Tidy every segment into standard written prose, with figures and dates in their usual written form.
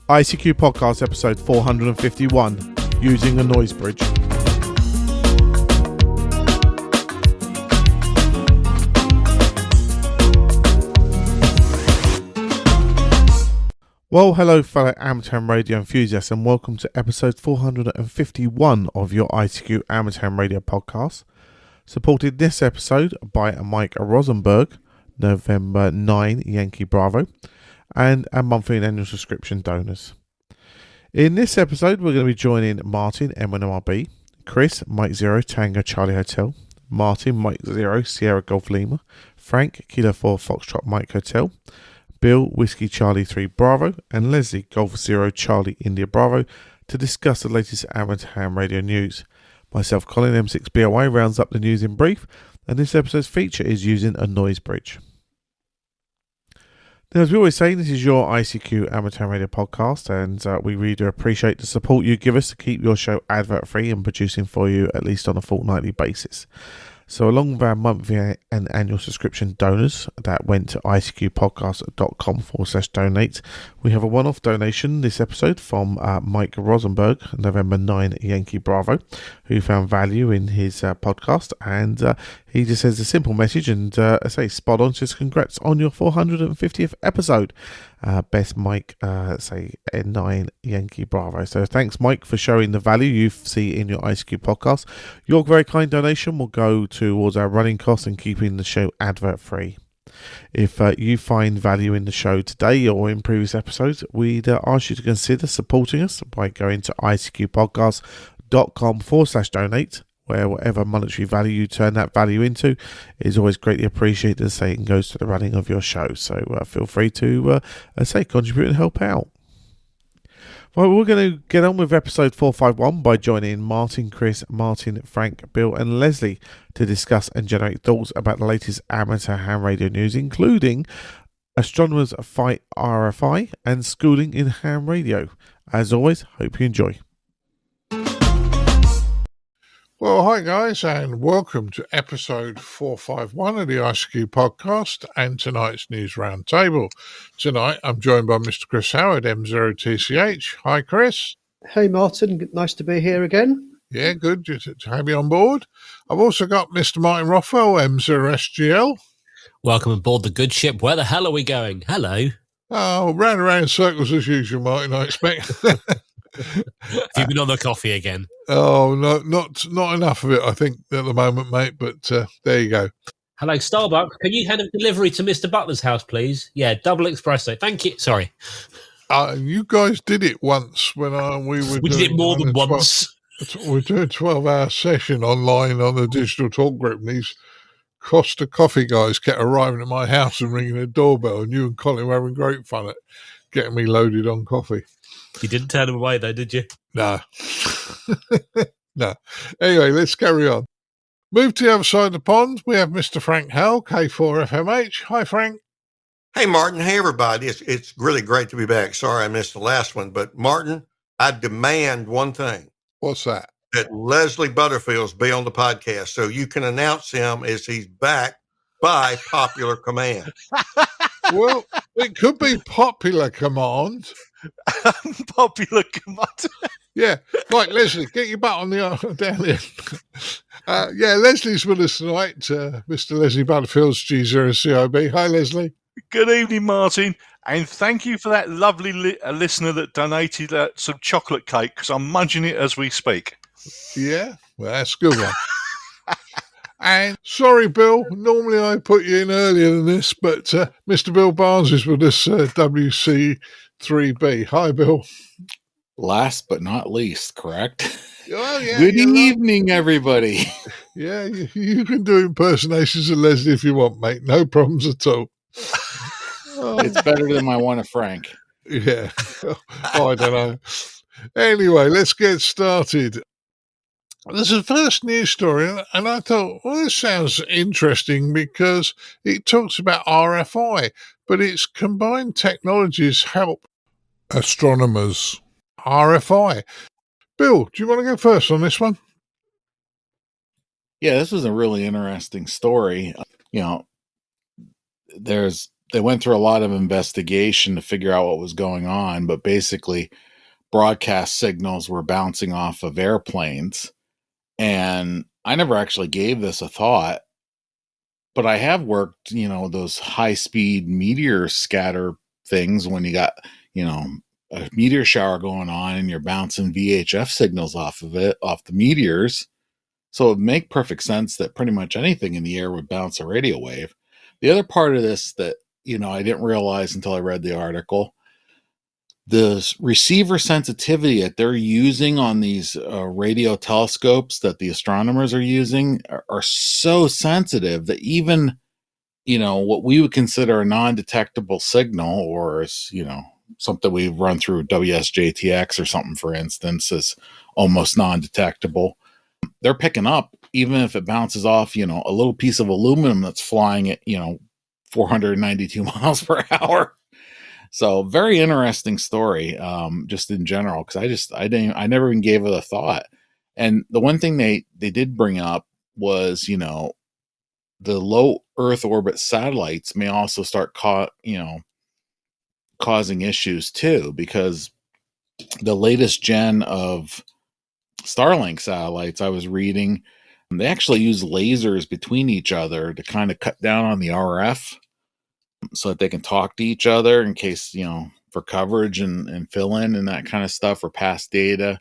ICQ Podcast episode 451, Using a Noise Bridge. Well, hello fellow amateur radio enthusiasts, and welcome to episode 451 of your ICQ Amateur Radio Podcast. Supported this episode by Mike Rosenberg, November 9 Yankee Bravo, and our monthly and annual subscription donors. In this episode, we're going to be joining Martin M1MRB, Chris Mike 0 Tango Charlie Hotel, Martin Mike 0 Sierra Golf Lima, Frank Kilo 4 Foxtrot Mike Hotel, Bill Whiskey Charlie 3 Bravo, and Leslie Golf 0 Charlie India Bravo to discuss the latest amateur ham radio news. Myself, Colin M6BOI, rounds up the news in brief, and this episode's feature is using a noise bridge. Now, as we always say, this is your ICQ Amateur Radio Podcast, and we really do appreciate the support you give us to keep your show advert-free and producing for you at least on a fortnightly basis. So along with our monthly and annual subscription donors that went to icqpodcast.com/donate, we have a one-off donation this episode from Mike Rosenberg, November 9 Yankee Bravo, who found value in his podcast, and he just says a simple message, and I say spot on, says congrats on your 450th episode. Best Mike, say 9 Yankee Bravo. So thanks, Mike, for showing the value you see in your ICQ podcast. Your very kind donation will go towards our running costs and keeping the show advert free. If you find value in the show today or in previous episodes, we'd ask you to consider supporting us by going to icqpodcast.com/donate, where whatever monetary value you turn that value into is always greatly appreciated, as say, and goes to the running of your show. So feel free to, say, contribute and help out. Well, we're going to get on with episode 451 by joining Martin, Chris, Martin, Frank, Bill, and Leslie to discuss and generate thoughts about the latest amateur ham radio news, including Astronomers Fight RFI and schooling in ham radio. As always, hope you enjoy. Well, hi guys, and welcome to episode 451 of the ICQ Podcast and tonight's News Roundtable. Tonight, I'm joined by Mr. Chris Howard, M0TCH. Hi, Chris. Hey, Martin. Nice to be here again. Yeah, good to have you on board. I've also got Mr. Martin Rothwell, M0SGL. Welcome aboard the good ship. Where the hell are we going? Hello. Oh, round and round in circles as usual, Martin, I expect. Have you been on the coffee again? Oh, no, not enough of it, I think, at the moment, mate, but there you go. Hello, Starbucks. Can you hand a delivery to Mr. Butler's house, please? Yeah, double espresso. Thank you. Sorry. You guys did it once when we did it more than once. We're doing a 12-hour session online on the digital talk group, and these Costa Coffee guys kept arriving at my house and ringing the doorbell, and you and Colin were having great fun at getting me loaded on coffee. You didn't turn them away, though, did you? No. No. Anyway, let's carry on. Move to the other side of the pond. We have Mr. Frank Howell, K4FMH. Hi, Frank. Hey, Martin. Hey, everybody. It's really great to be back. Sorry I missed the last one, but Martin, I demand one thing. What's that? That Leslie Butterfields be on the podcast so you can announce him as he's back by popular command. Well, it could be popular command. Popular command. Yeah, right, Leslie, get your butt on the down here. Yeah, Leslie's with us tonight. Mr. Leslie Butterfields, G0CIB. Hi, Leslie. Good evening, Martin, and thank you for that lovely listener that donated some chocolate cake, because I'm munching it as we speak. Yeah, well, that's a good one. And sorry, Bill, normally I put you in earlier than this, but Mr. Bill Barnes is with us, WC3B. Hi, Bill. Last but not least, correct? Oh, yeah. Good evening, everybody. Yeah, you can do impersonations of Leslie if you want, mate. No problems at all. It's better than my one of Frank. Yeah. I don't know. Anyway, let's get started. There's a first news story, and I thought, well, this sounds interesting because it talks about RFI, but its combined technologies help astronomers. RFI. Bill, do you want to go first on this one? Yeah, this was a really interesting story. There's they went through a lot of investigation to figure out what was going on, but basically broadcast signals were bouncing off of airplanes. And I never actually gave this a thought, but I have worked, those high-speed meteor scatter things when you got, a meteor shower going on and you're bouncing VHF signals off of it, off the meteors. So it would make perfect sense that pretty much anything in the air would bounce a radio wave. The other part of this that, I didn't realize until I read the article, the receiver sensitivity that they're using on these radio telescopes that the astronomers are using are so sensitive that even, what we would consider a non-detectable signal, or something we run through WSJTX or something, for instance, is almost non-detectable. They're picking up, even if it bounces off, a little piece of aluminum that's flying at, 492 miles per hour. So very interesting story, just in general, because I never even gave it a thought. And the one thing they did bring up was, the low Earth orbit satellites may also start causing issues too, because the latest gen of Starlink satellites I was reading, they actually use lasers between each other to kind of cut down on the RF so that they can talk to each other in case, for coverage and fill in and that kind of stuff, or pass data.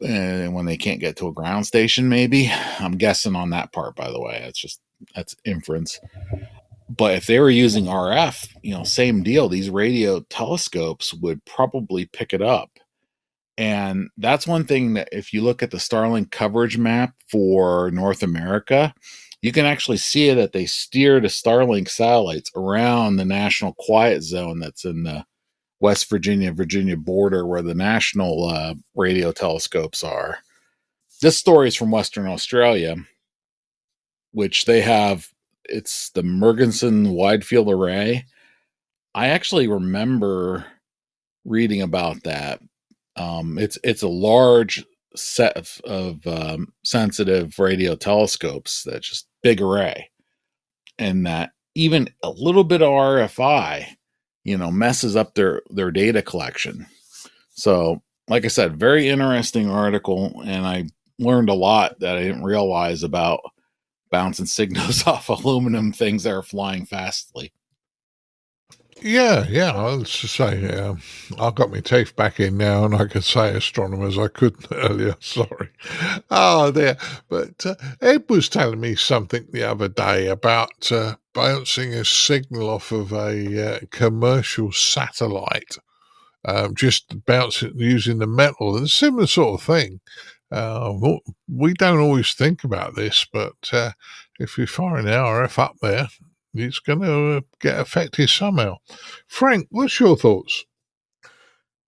And when they can't get to a ground station, maybe. I'm guessing on that part, by the way. That's inference. But if they were using RF, same deal. These radio telescopes would probably pick it up. And that's one thing that if you look at the Starlink coverage map for North America, you can actually see that they steer the Starlink satellites around the national quiet zone that's in the West Virginia border where the national radio telescopes are. This story is from Western Australia, which they have, it's the Murchison Wide Field Array. I actually remember reading about that. It's a large set of sensitive radio telescopes that's just big array, and that even a little bit of RFI, messes up their data collection. So, like I said, very interesting article, and I learned a lot that I didn't realize about bouncing signals off aluminum things that are flying fastly. Yeah. Let's just say, I've got my teeth back in now, and I can say astronomers I couldn't earlier. Sorry. Oh, there. But Ed was telling me something the other day about bouncing a signal off of a commercial satellite, just bouncing using the metal, and a similar sort of thing. We don't always think about this, but if you're firing the RF up there, it's going to get affected somehow. Frank, what's your thoughts?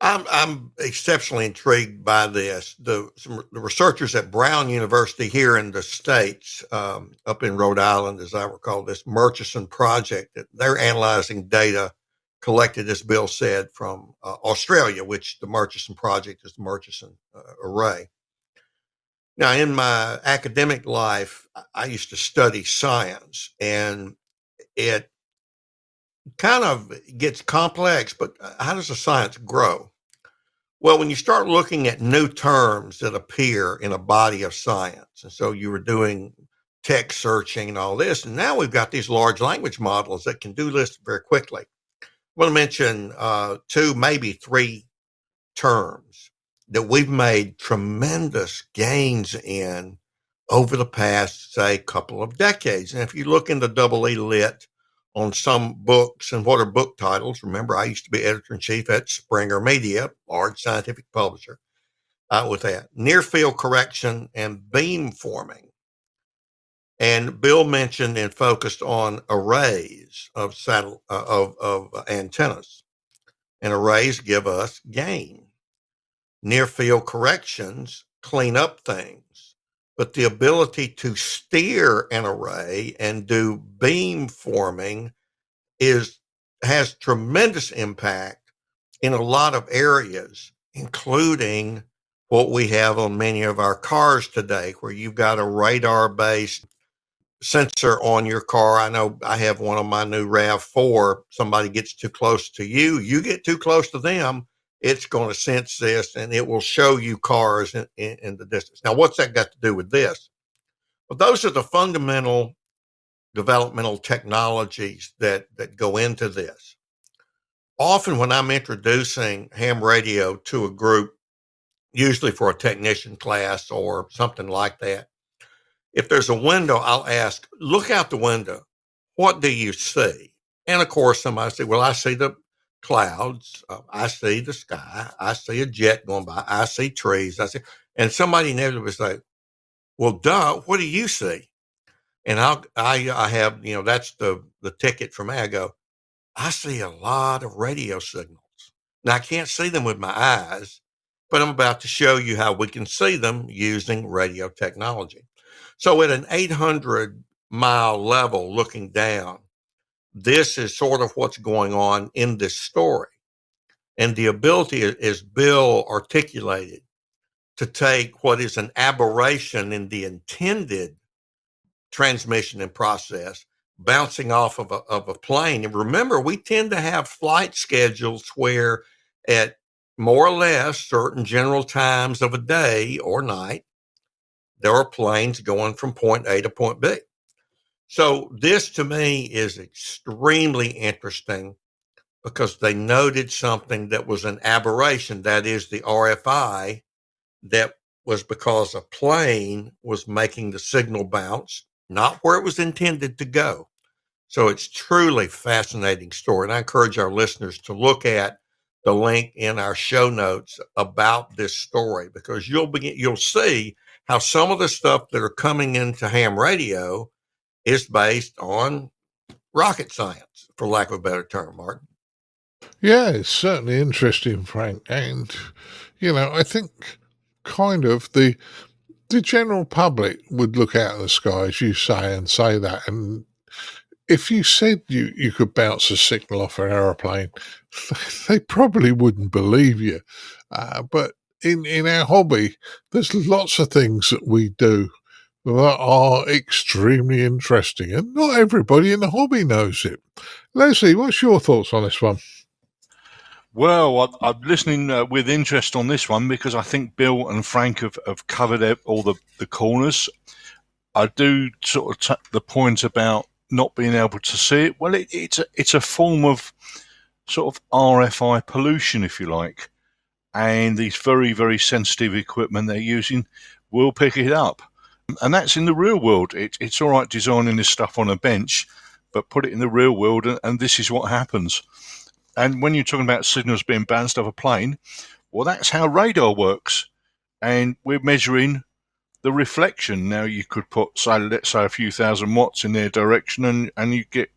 I'm exceptionally intrigued by this. The researchers at Brown University here in the States, up in Rhode Island, as I recall, this Murchison project, they're analyzing data collected, as Bill said, from Australia, which the Murchison project is the Murchison Array. Now, in my academic life, I used to study science, and it kind of gets complex, but how does the science grow? Well, when you start looking at new terms that appear in a body of science, and so you were doing text searching and all this, and now we've got these large language models that can do this very quickly. I want to mention 2, maybe 3 terms that we've made tremendous gains in over the past, say, couple of decades. And if you look in the double E lit on some books, and what are book titles? Remember, I used to be editor-in-chief at Springer Media, large scientific publisher, with that. Near field correction and beam forming. And Bill mentioned and focused on arrays of antennas. And arrays give us gain. Near field corrections clean up things. But the ability to steer an array and do beam forming has tremendous impact in a lot of areas, including what we have on many of our cars today, where you've got a radar-based sensor on your car. I know I have one on my new RAV4. Somebody gets too close to you, you get too close to them, it's going to sense this and it will show you cars in the distance. Now, what's that got to do with this? Well, those are the fundamental developmental technologies that go into this. Often when I'm introducing ham radio to a group, usually for a technician class or something like that, if there's a window, I'll ask, look out the window. What do you see? And of course, somebody say, well, I see the clouds. I see the sky. I see a jet going by. I see trees. And somebody inevitably say, well, duh, what do you see? And I have, that's the ticket for me. I go, I see a lot of radio signals. Now, I can't see them with my eyes, but I'm about to show you how we can see them using radio technology. So at an 800-mile level looking down, this is sort of what's going on in this story. And the ability, as Bill articulated, to take what is an aberration in the intended transmission and process, bouncing off of a plane. And remember, we tend to have flight schedules where at more or less certain general times of a day or night, there are planes going from point A to point B. So this to me is extremely interesting because they noted something that was an aberration, that is the RFI, that was because a plane was making the signal bounce, not where it was intended to go. So it's truly fascinating story. And I encourage our listeners to look at the link in our show notes about this story, because you'll see how some of the stuff that are coming into ham radio is based on rocket science, for lack of a better term, Martin. Yeah, it's certainly interesting, Frank. And, I think kind of the general public would look out of the sky, as you say, and say that. And if you said you could bounce a signal off an aeroplane, they probably wouldn't believe you. But in our hobby, there's lots of things that we do that are extremely interesting, and not everybody in the hobby knows it. Leslie, what's your thoughts on this one? Well, I'm listening with interest on this one because I think Bill and Frank have covered all the corners. I do sort of touch the point about not being able to see it. Well, it's a form of sort of RFI pollution, if you like, and these very, very sensitive equipment they're using will pick it up. And that's in the real world. It's all right designing this stuff on a bench, but put it in the real world and this is what happens. And when you're talking about signals being bounced off a plane, well, that's how radar works. And we're measuring the reflection. Now, you could put, let's say, a few thousand watts in their direction and you get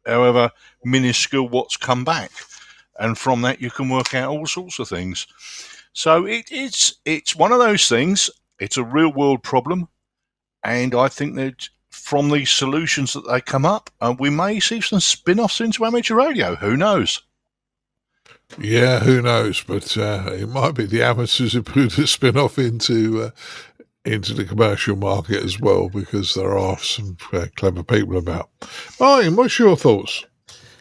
however minuscule watts come back. And from that, you can work out all sorts of things. So it's one of those things. It's a real-world problem. And I think that from these solutions that they come up, we may see some spin-offs into amateur radio. Who knows? Yeah, who knows? But it might be the amateurs who put a spin-off into the commercial market as well, because there are some clever people about. Martin, what's your thoughts?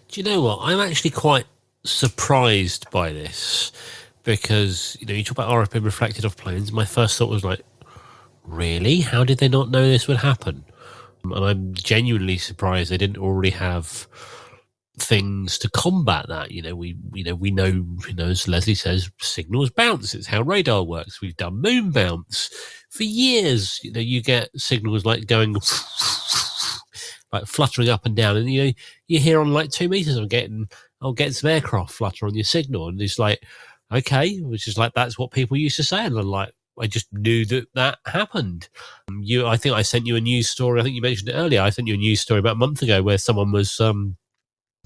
Do you know what? I'm actually quite surprised by this because, you talk about RF being reflected off planes. My first thought was like, really? How did they not know this would happen? And I'm genuinely surprised they didn't already have things to combat that. We know, as Leslie says, signals bounce. It's how radar works. We've done moon bounce for years. You get signals like going like fluttering up and down, and you hear on like 2 meters. I'll get some aircraft flutter on your signal, and it's like, okay, which is like that's what people used to say, and I'm like, I just knew that happened. I think I sent you a news story. I think you mentioned it earlier. I sent you a news story about a month ago where someone was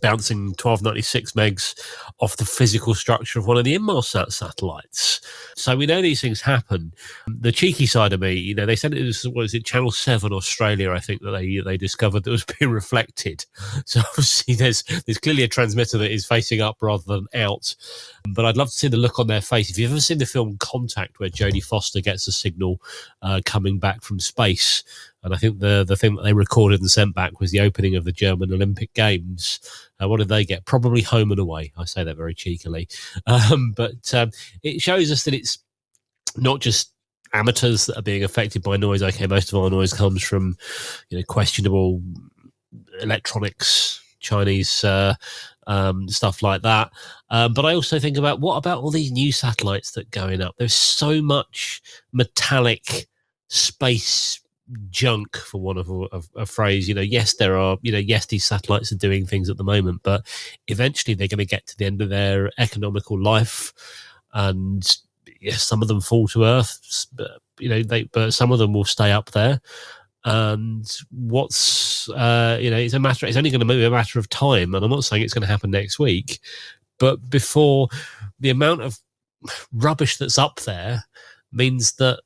bouncing 1296 megs off the physical structure of one of the Inmarsat satellites. So we know these things happen. The cheeky side of me, they said it was, Channel 7 Australia, I think, that they discovered that was being reflected. So obviously there's clearly a transmitter that is facing up rather than out. But I'd love to see the look on their face. If you've ever seen the film Contact, where Jodie Foster gets a signal coming back from space, And I think the thing that they recorded and sent back was the opening of the German Olympic Games. What did they get? Probably home and away. I say that very cheekily. But it shows us that it's not just amateurs that are being affected by noise. Okay, most of our noise comes from, questionable electronics, Chinese stuff like that. But I also think about, what about all these new satellites that are going up? There's so much metallic space junk, for want of a phrase. Yes, there are, yes, these satellites are doing things at the moment, but eventually they're going to get to the end of their economical life, and yes, some of them fall to Earth, but but some of them will stay up there. And it's only going to be a matter of time. And I'm not saying it's going to happen next week, but before the amount of rubbish that's up there means that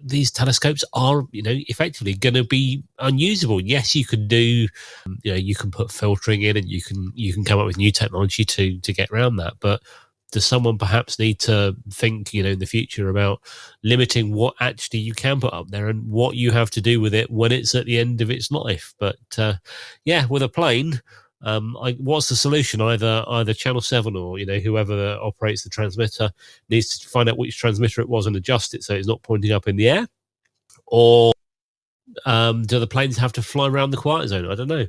these telescopes are, effectively going to be unusable. Yes, you can do, you can put filtering in, and you can come up with new technology to get around that. But does someone perhaps need to think, in the future about limiting what actually you can put up there and what you have to do with it when it's at the end of its life? But with a plane, what's the solution? Either Channel 7 or whoever operates the transmitter needs to find out which transmitter it was and adjust it so it's not pointing up in the air, or do the planes have to fly around the quiet zone? I don't know.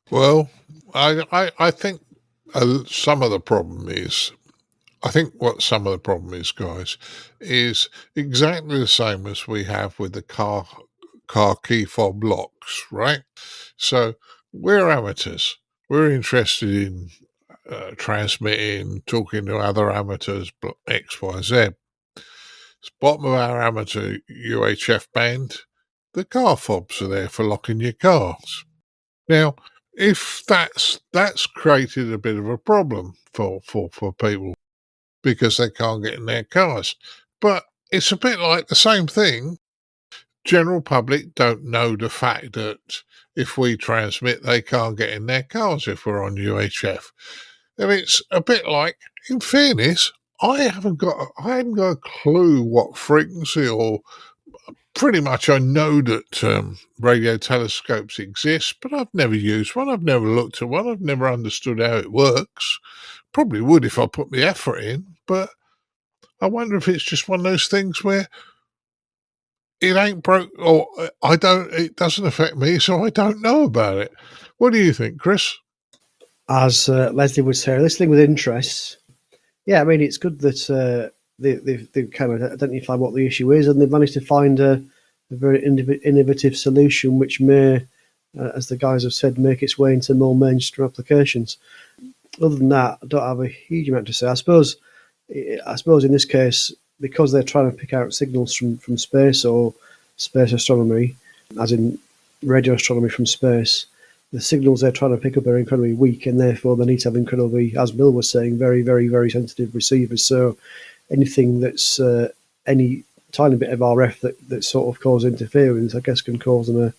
Well, I think some of the problem is, guys, is exactly the same as we have with the car key fob locks, right? So we're amateurs. We're interested in transmitting, talking to other amateurs, X, Y, Z. It's bottom of our amateur UHF band. The car fobs are there for locking your cars. Now, if that's created a bit of a problem for people because they can't get in their cars. But it's a bit like the same thing. General public don't know the fact that if we transmit, they can't get in their cars if we're on UHF. And it's a bit like, in fairness, I hadn't got a clue what frequency, or pretty much I know that radio telescopes exist, but I've never used one. I've never looked at one. I've never understood how it works. Probably would if I put the effort in, but I wonder if it's just one of those things where it ain't broke, or it doesn't affect me, so I don't know about it. What do you think, Chris? As Leslie would say, listening with interest. Yeah, I mean, it's good that they've kind of identified what the issue is, and they've managed to find a very innovative solution which may, as the guys have said, make its way into more mainstream applications. Other than that, I don't have a huge amount to say. I suppose in this case, because they're trying to pick out signals from space or space astronomy, as in radio astronomy from space, the signals they're trying to pick up are incredibly weak, and therefore they need to have incredibly, as Bill was saying, very, very, very sensitive receivers. So anything that's any tiny bit of RF that sort of causes interference, I guess, can cause them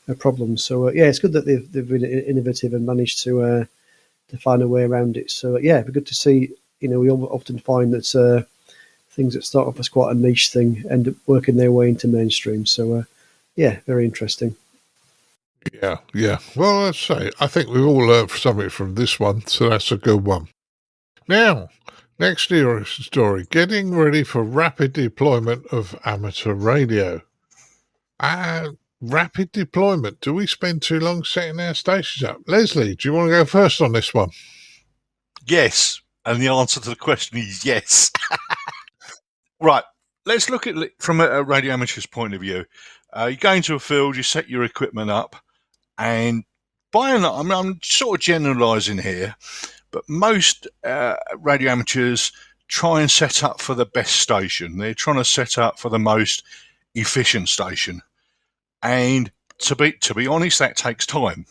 a problem. So it's good that they've been innovative and managed to find a way around it. So it'd be good to see. We often find that things that start off as quite a niche thing end up working their way into mainstream. So very interesting. Yeah. Well, let's say I think we've all learned something from this one, so that's a good one. Now, next story: getting ready for rapid deployment of amateur radio. Rapid deployment. Do we spend too long setting our stations up? Leslie, do you want to go first on this one? Yes. And the answer to the question is yes. Right. Let's look at it from a radio amateur's point of view. You go into a field, you set your equipment up, and I'm sort of generalising here, but most radio amateurs try and set up for the best station. They're trying to set up for the most efficient station. And to be honest, that takes time.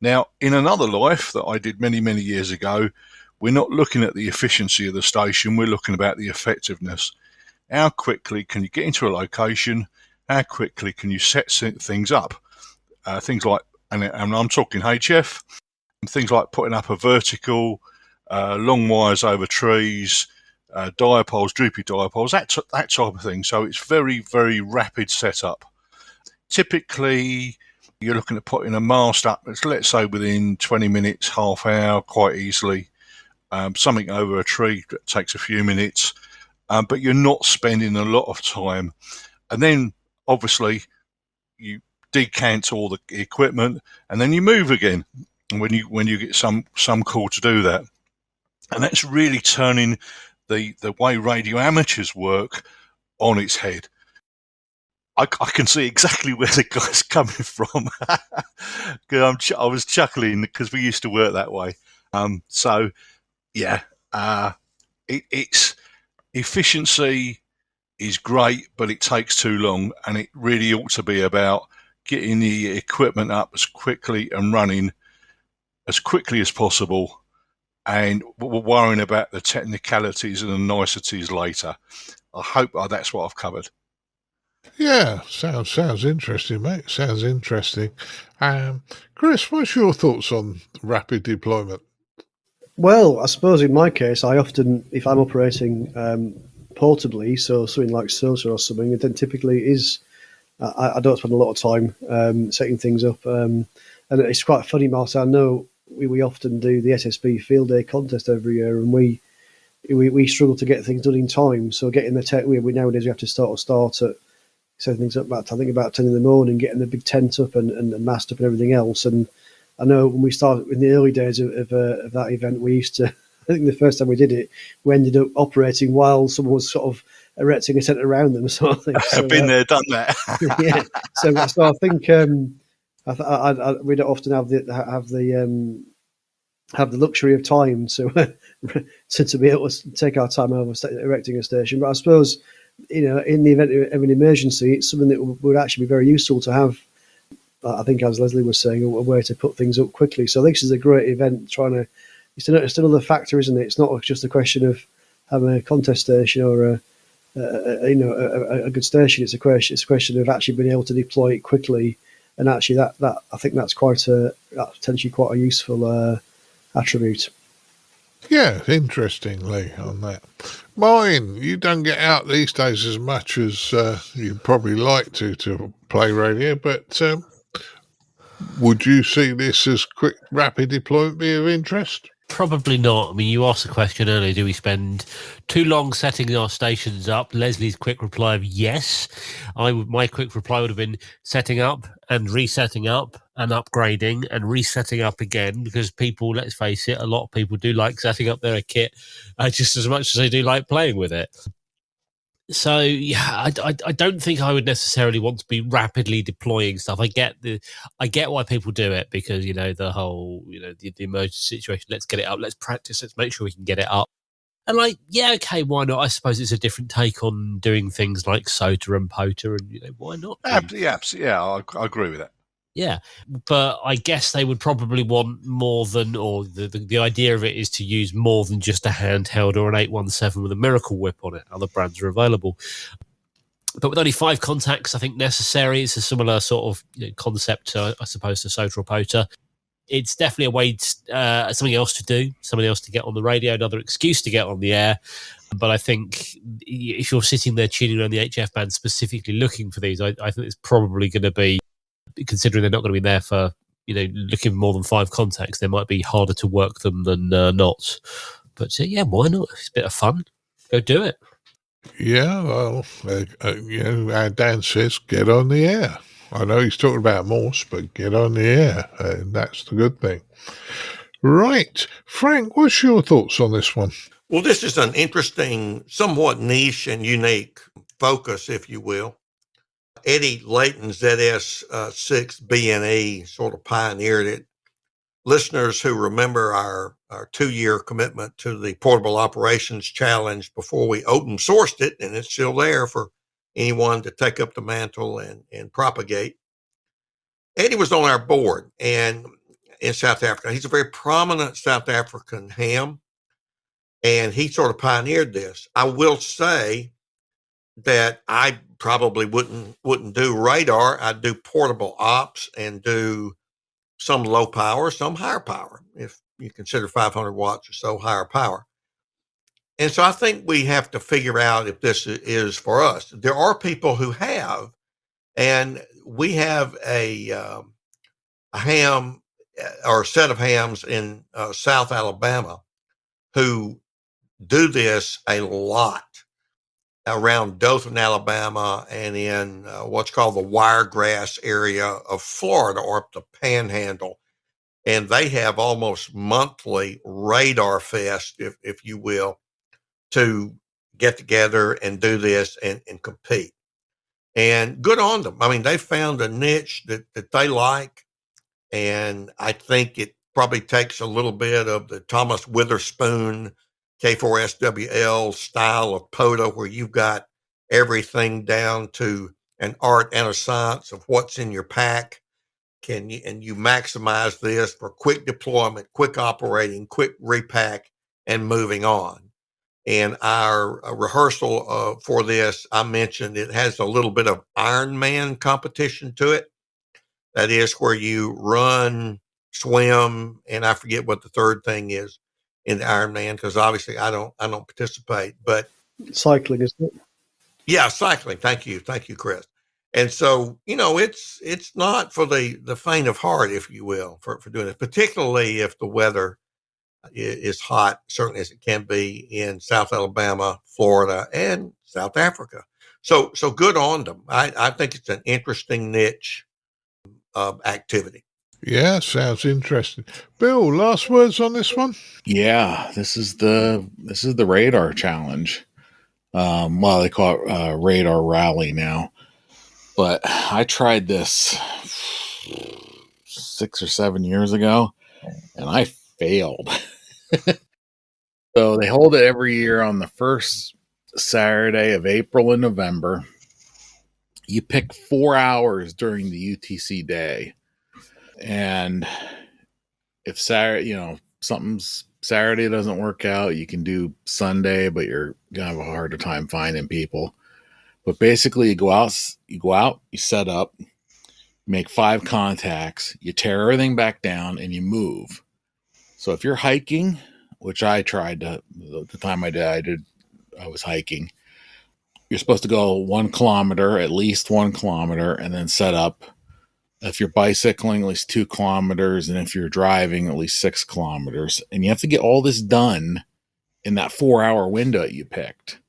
Now, in another life that I did many, many years ago, we're not looking at the efficiency of the station, we're looking about the effectiveness. How quickly can you get into a location? How quickly can you set things up? Things like, and I'm talking HF, things like putting up a vertical, long wires over trees, dipoles, droopy dipoles, that type of thing. So it's very, very rapid setup. Typically, you're looking at putting a mast up, let's say within 20 minutes, half hour, quite easily. Something over a tree that takes a few minutes, but you're not spending a lot of time. And then, obviously, you decant all the equipment, and then you move again when you get some call to do that. And that's really turning the way radio amateurs work on its head. I can see exactly where the guy's coming from. I was chuckling because we used to work that way. It's efficiency is great, but it takes too long, and it really ought to be about getting the equipment up as quickly and running as quickly as possible, and worrying about the technicalities and the niceties later. I hope that's what I've covered. Yeah, sounds interesting, mate. Sounds interesting. Chris, what's your thoughts on rapid deployment? Well, I suppose in my case, I often, if I'm operating portably, so something like SOTA or something, then typically is I don't spend a lot of time setting things up. And it's quite funny, Martin. I know we often do the SSB Field Day contest every year, and we struggle to get things done in time. So getting the tech, we nowadays we have to start at setting things up about 10 in the morning, getting the big tent up and mast up and everything else. And I know when we started in the early days of that event, we used to, I think the first time we did it, we ended up operating while someone was sort of erecting a tent around them, sort of thing. So, I've been there, done that. yeah. So I think we don't often have the luxury of time to be able to take our time over erecting a station. But I suppose, in the event of an emergency, it's something that would actually be very useful to have. I think, as Leslie was saying, a way to put things up quickly. So this is a great event. It's another factor, isn't it? It's not just a question of having a contest station or a good station. It's a question of actually being able to deploy it quickly, and actually that I think that's potentially quite a useful attribute. Yeah, interestingly on that. Martin, you don't get out these days as much as you'd probably like to play radio, but would you see this as quick, rapid deployment be of interest? Probably not. I mean, you asked the question earlier, do we spend too long setting our stations up? Leslie's quick reply of yes. My quick reply would have been setting up and resetting up and upgrading and resetting up again, because people, let's face it, a lot of people do like setting up their kit just as much as they do like playing with it. So yeah, I don't think I would necessarily want to be rapidly deploying stuff. I get why people do it, because the whole the emergency situation. Let's get it up. Let's practice. Let's make sure we can get it up. And okay, why not? I suppose it's a different take on doing things like SOTA and POTA, and why not? Absolutely, yeah, I agree with that. Yeah, but I guess they would probably want more than, or the idea of it is to use more than just a handheld or an 817 with a Miracle Whip on it. Other brands are available. But with only 5 contacts, I think necessary. It's a similar sort of concept, I suppose, to SOTA or POTA. It's definitely a way, something else to do, something else to get on the radio, another excuse to get on the air. But I think if you're sitting there tuning around the HF band specifically looking for these, I think it's probably going to be, considering they're not going to be there for, looking for more than 5 contacts, they might be harder to work them than not. But yeah, why not? It's a bit of fun. Go do it. Yeah, well, our Dan says, get on the air. I know he's talking about Morse, but get on the air. That's the good thing. Right. Frank, what's your thoughts on this one? Well, this is an interesting, somewhat niche and unique focus, if you will. Eddie Layton's ZS6 BNE sort of pioneered it. Listeners who remember our 2-year commitment to the Portable Operations Challenge before we open sourced it, and it's still there for anyone to take up the mantle and propagate. Eddie was on our board and in South Africa. He's a very prominent South African ham, and he sort of pioneered this. I will say that I probably wouldn't do radar. I'd do portable ops and do some low power, some higher power, if you consider 500 watts or so higher power. And so I think we have to figure out if this is for us. There are people who have, And we have a ham or a set of hams in South Alabama who do this a lot around Dothan, Alabama, and in what's called the Wiregrass area of Florida, or up the Panhandle. And they have almost monthly radar fest, if you will, to get together and do this and compete. And good on them. I mean, they found a niche that they like. And I think it probably takes a little bit of the Thomas Witherspoon K4SWL style of POTA, where you've got everything down to an art and a science of what's in your pack. And you maximize this for quick deployment, quick operating, quick repack, and moving on. And our rehearsal for this, I mentioned it has a little bit of Ironman competition to it. That is where you run, swim, and I forget what the third thing is in the Ironman, because obviously I don't participate. But cycling, isn't it? Yeah, cycling. Thank you, Chris. And so, it's not for the faint of heart, if you will, for doing it, particularly if the weather is hot, certainly as it can be in South Alabama, Florida, and South Africa. So good on them. I think it's an interesting niche activity. Yeah, sounds interesting. Bill, last words on this one? Yeah, this is the radar challenge. Well, they call it radar rally now. But I tried this 6 or 7 years ago, and I failed. So they hold it every year on the first Saturday of April and November. You pick 4 hours during the UTC day. And if Saturday doesn't work out, you can do Sunday, but you're going to have a harder time finding people. But basically, you go out, you set up, make 5 contacts, you tear everything back down, and you move. So if you're hiking, which I tried the time I was hiking, you're supposed to go 1 kilometer, at least 1 kilometer, and then set up. If you're bicycling, at least 2 kilometers, and if you're driving, at least 6 kilometers. And you have to get all this done in that 4-hour window you picked.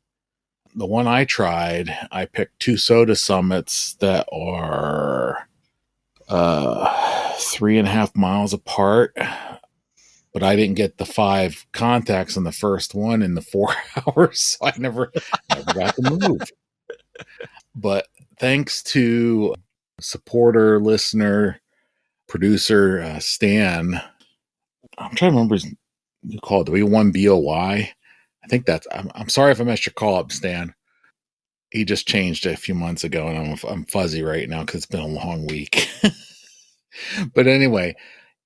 The one I tried, I picked 2 SOTA summits that are 3.5 miles apart, but I didn't get the 5 contacts on the first one in the 4 hours, so I never got to move. But thanks to supporter, listener, producer Stan, I'm trying to remember his call, W1BOY. I think that's. I'm sorry if I messed your call up, Stan. He just changed it a few months ago, and I'm fuzzy right now because it's been a long week. But anyway,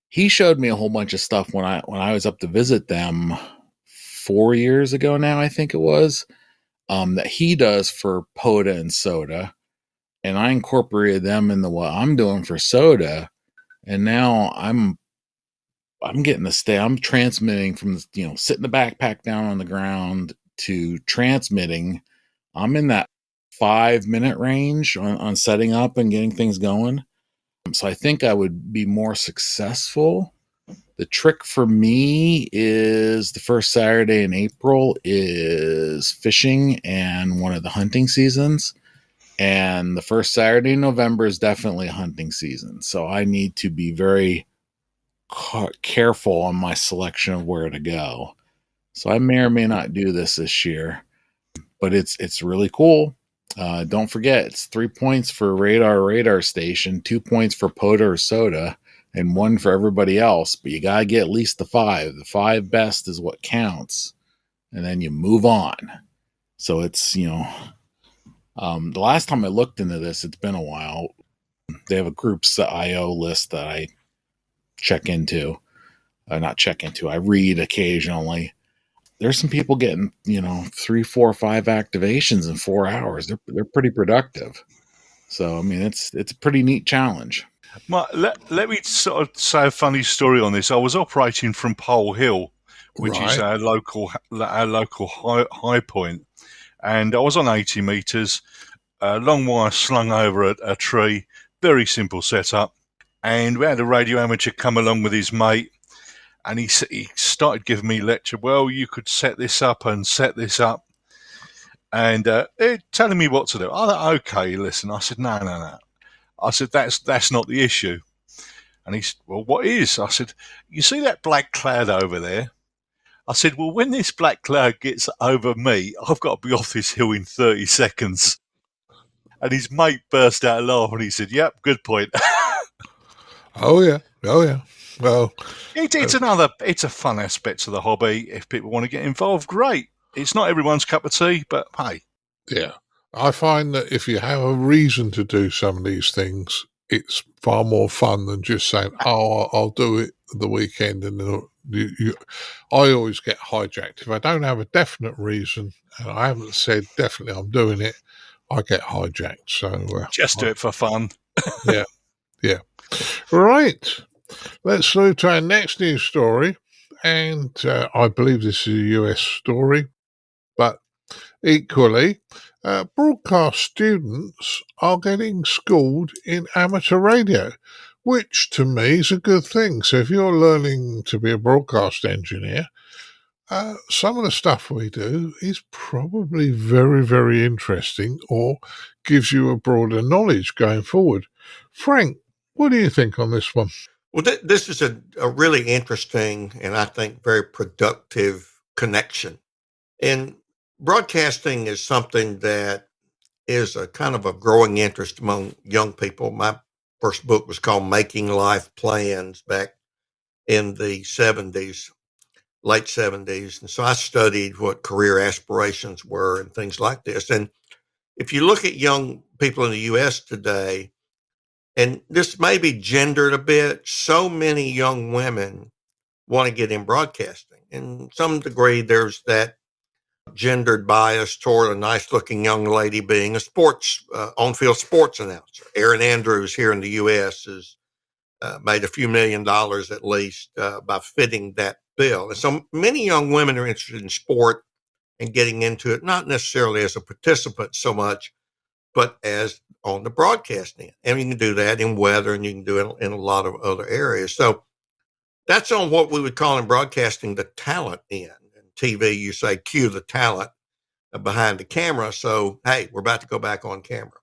he showed me a whole bunch of stuff when I was up to visit them 4 years ago now, I think it was, that he does for POTA and SOTA, and I incorporated them into what I'm doing for SOTA, and now I'm getting to stay. I'm transmitting from, sitting the backpack down on the ground to transmitting. I'm in that 5-minute range on setting up and getting things going. So I think I would be more successful. The trick for me is the first Saturday in April is fishing and one of the hunting seasons. And the first Saturday in November is definitely a hunting season. So I need to be very careful on my selection of where to go. So I may or may not do this year, but it's really cool. Don't forget, it's 3 points for radar station, 2 points for POTA or SOTA, and 1 for everybody else. But you gotta get at least the 5. The 5 best is what counts, and then you move on. So it's the last time I looked into this, it's been a while. They have a groups.io list that I check into. I read occasionally. There's some people getting, 3, 4, 5 activations in 4 hours. They're pretty productive. So, I mean, it's a pretty neat challenge. Mark, let me sort of say a funny story on this. I was operating from Pole Hill, which is our local high point, and I was on 80 meters. a long wire slung over a tree, very simple setup. And we had a radio amateur come along with his mate, and he started giving me a lecture. Well, you could set this up and set this up, and telling me what to do. I thought, okay, listen. I said, no. I said, that's not the issue. And he said, well, what is? I said, you see that black cloud over there? I said, well, when this black cloud gets over me, I've got to be off this hill in 30 seconds. And his mate burst out laughing. He said, yep, good point. Oh, yeah. Well, it's a fun aspect to the hobby. If people want to get involved, great. It's not everyone's cup of tea, but hey. Yeah. I find that if you have a reason to do some of these things, it's far more fun than just saying, oh, I'll do it the weekend. And I always get hijacked. If I don't have a definite reason and I haven't said definitely I'm doing it, I get hijacked. So just do it for fun. Yeah. Right. Let's move to our next news story. And I believe this is a US story, but equally, broadcast students are getting schooled in amateur radio, which to me is a good thing. So if you're learning to be a broadcast engineer, some of the stuff we do is probably very, very interesting or gives you a broader knowledge going forward. Frank, what do you think on this one? Well, this is a really interesting and I think very productive connection. And broadcasting is something that is a kind of a growing interest among young people. My first book was called Making Life Plans back in the 70s, late 70s. And so I studied what career aspirations were and things like this. And if you look at young people in the U.S. today, and this may be gendered a bit, so many young women want to get in broadcasting. In some degree, there's that gendered bias toward a nice-looking young lady being a sports on-field sports announcer. Erin Andrews here in the U.S. has made a few $1 million at least by fitting that bill. And so many young women are interested in sport and getting into it, not necessarily as a participant so much, but as on the broadcast end. And you can do that in weather, and you can do it in a lot of other areas. So that's on what we would call in broadcasting the talent end. In TV, you say, cue the talent behind the camera. So, hey, we're about to go back on camera.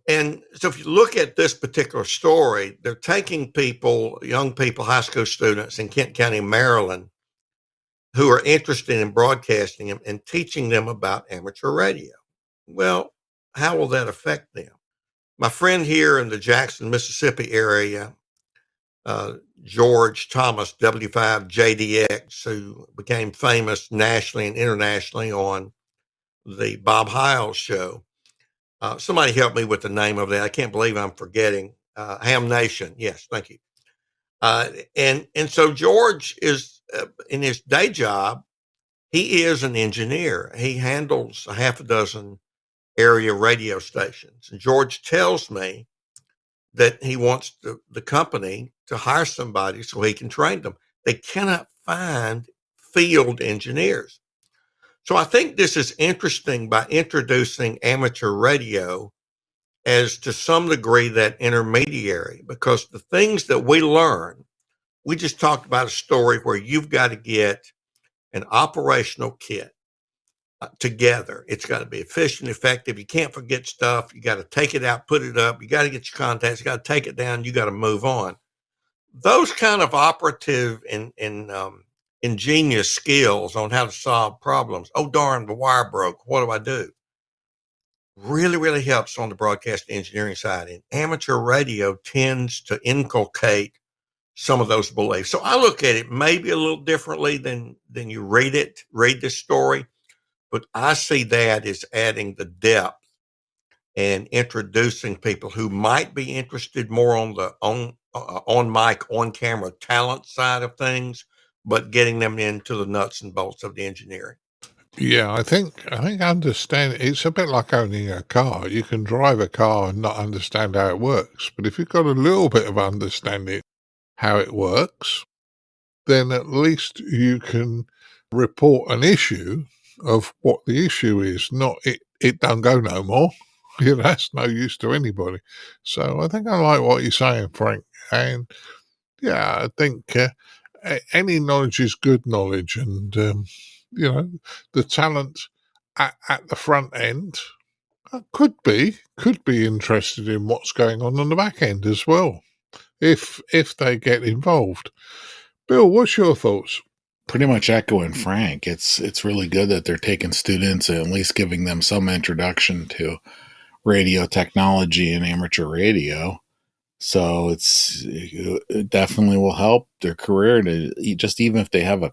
And so if you look at this particular story, they're taking people, young people, high school students in Kent County, Maryland, who are interested in broadcasting and teaching them about amateur radio. Well, how will that affect them? My friend here in the Jackson, Mississippi area, George Thomas, W5JDX, who became famous nationally and internationally on the Bob Howell show. Somebody help me with the name of that. I can't believe I'm forgetting. Ham Nation. Yes, thank you. And so George is in his day job, he is an engineer. He handles a half a dozen area radio stations. And George tells me that he wants the company to hire somebody so he can train them. They cannot find field engineers. So I think this is interesting by introducing amateur radio as to some degree that intermediary, because the things that we learn, we just talked about a story where you've got to get an operational kit together. It's got to be efficient, effective. You can't forget stuff. You got to take it out, put it up. You got to get your contacts. You got to take it down. You got to move on. Those kind of operative and ingenious skills on how to solve problems. Oh, darn, the wire broke. What do I do? Really, really helps on the broadcast engineering side. And amateur radio tends to inculcate some of those beliefs. So I look at it maybe a little differently than you read this story. But I see that as adding the depth and introducing people who might be interested more on the on mic, on camera talent side of things, but getting them into the nuts and bolts of the engineering. Yeah, I think understand it's a bit like owning a car. You can drive a car and not understand how it works, but if you've got a little bit of understanding how it works, then at least you can report an issue of what the issue is, not it don't go no more. That's no use to anybody. So I think I like what you're saying, Frank. And yeah, I think any knowledge is good knowledge, and the talent at the front end could be interested in what's going on the back end as well, if they get involved. Bill, what's your thoughts? Pretty much echoing Frank. It's really good that they're taking students and at least giving them some introduction to radio technology and amateur radio. So it definitely will help their career to just, even if they have a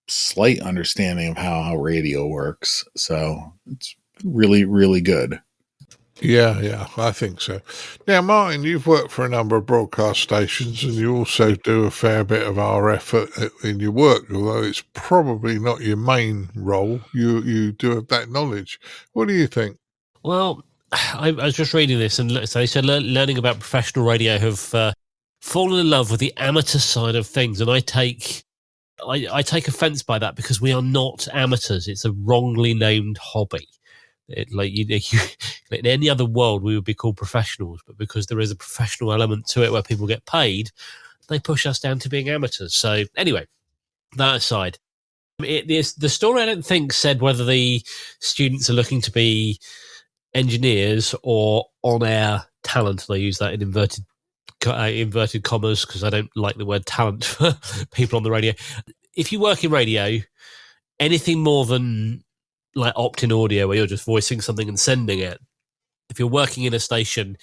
slight understanding of how radio works. So it's really, really good. Yeah, I think so. Now, Martin, you've worked for a number of broadcast stations, and you also do a fair bit of RF in your work, although it's probably not your main role. You do have that knowledge. What do you think? Well, I was just reading this, and so they said learning about professional radio have fallen in love with the amateur side of things, and I take offence by that, because we are not amateurs. It's a wrongly named hobby. In any other world, we would be called professionals, but because there is a professional element to it where people get paid, they push us down to being amateurs. So anyway, that aside, the story I don't think said whether the students are looking to be engineers or on-air talent. And I use that in inverted commas because I don't like the word talent for people on the radio. If you work in radio, anything more than like opt-in audio where you're just voicing something and sending it, if you're working in a station,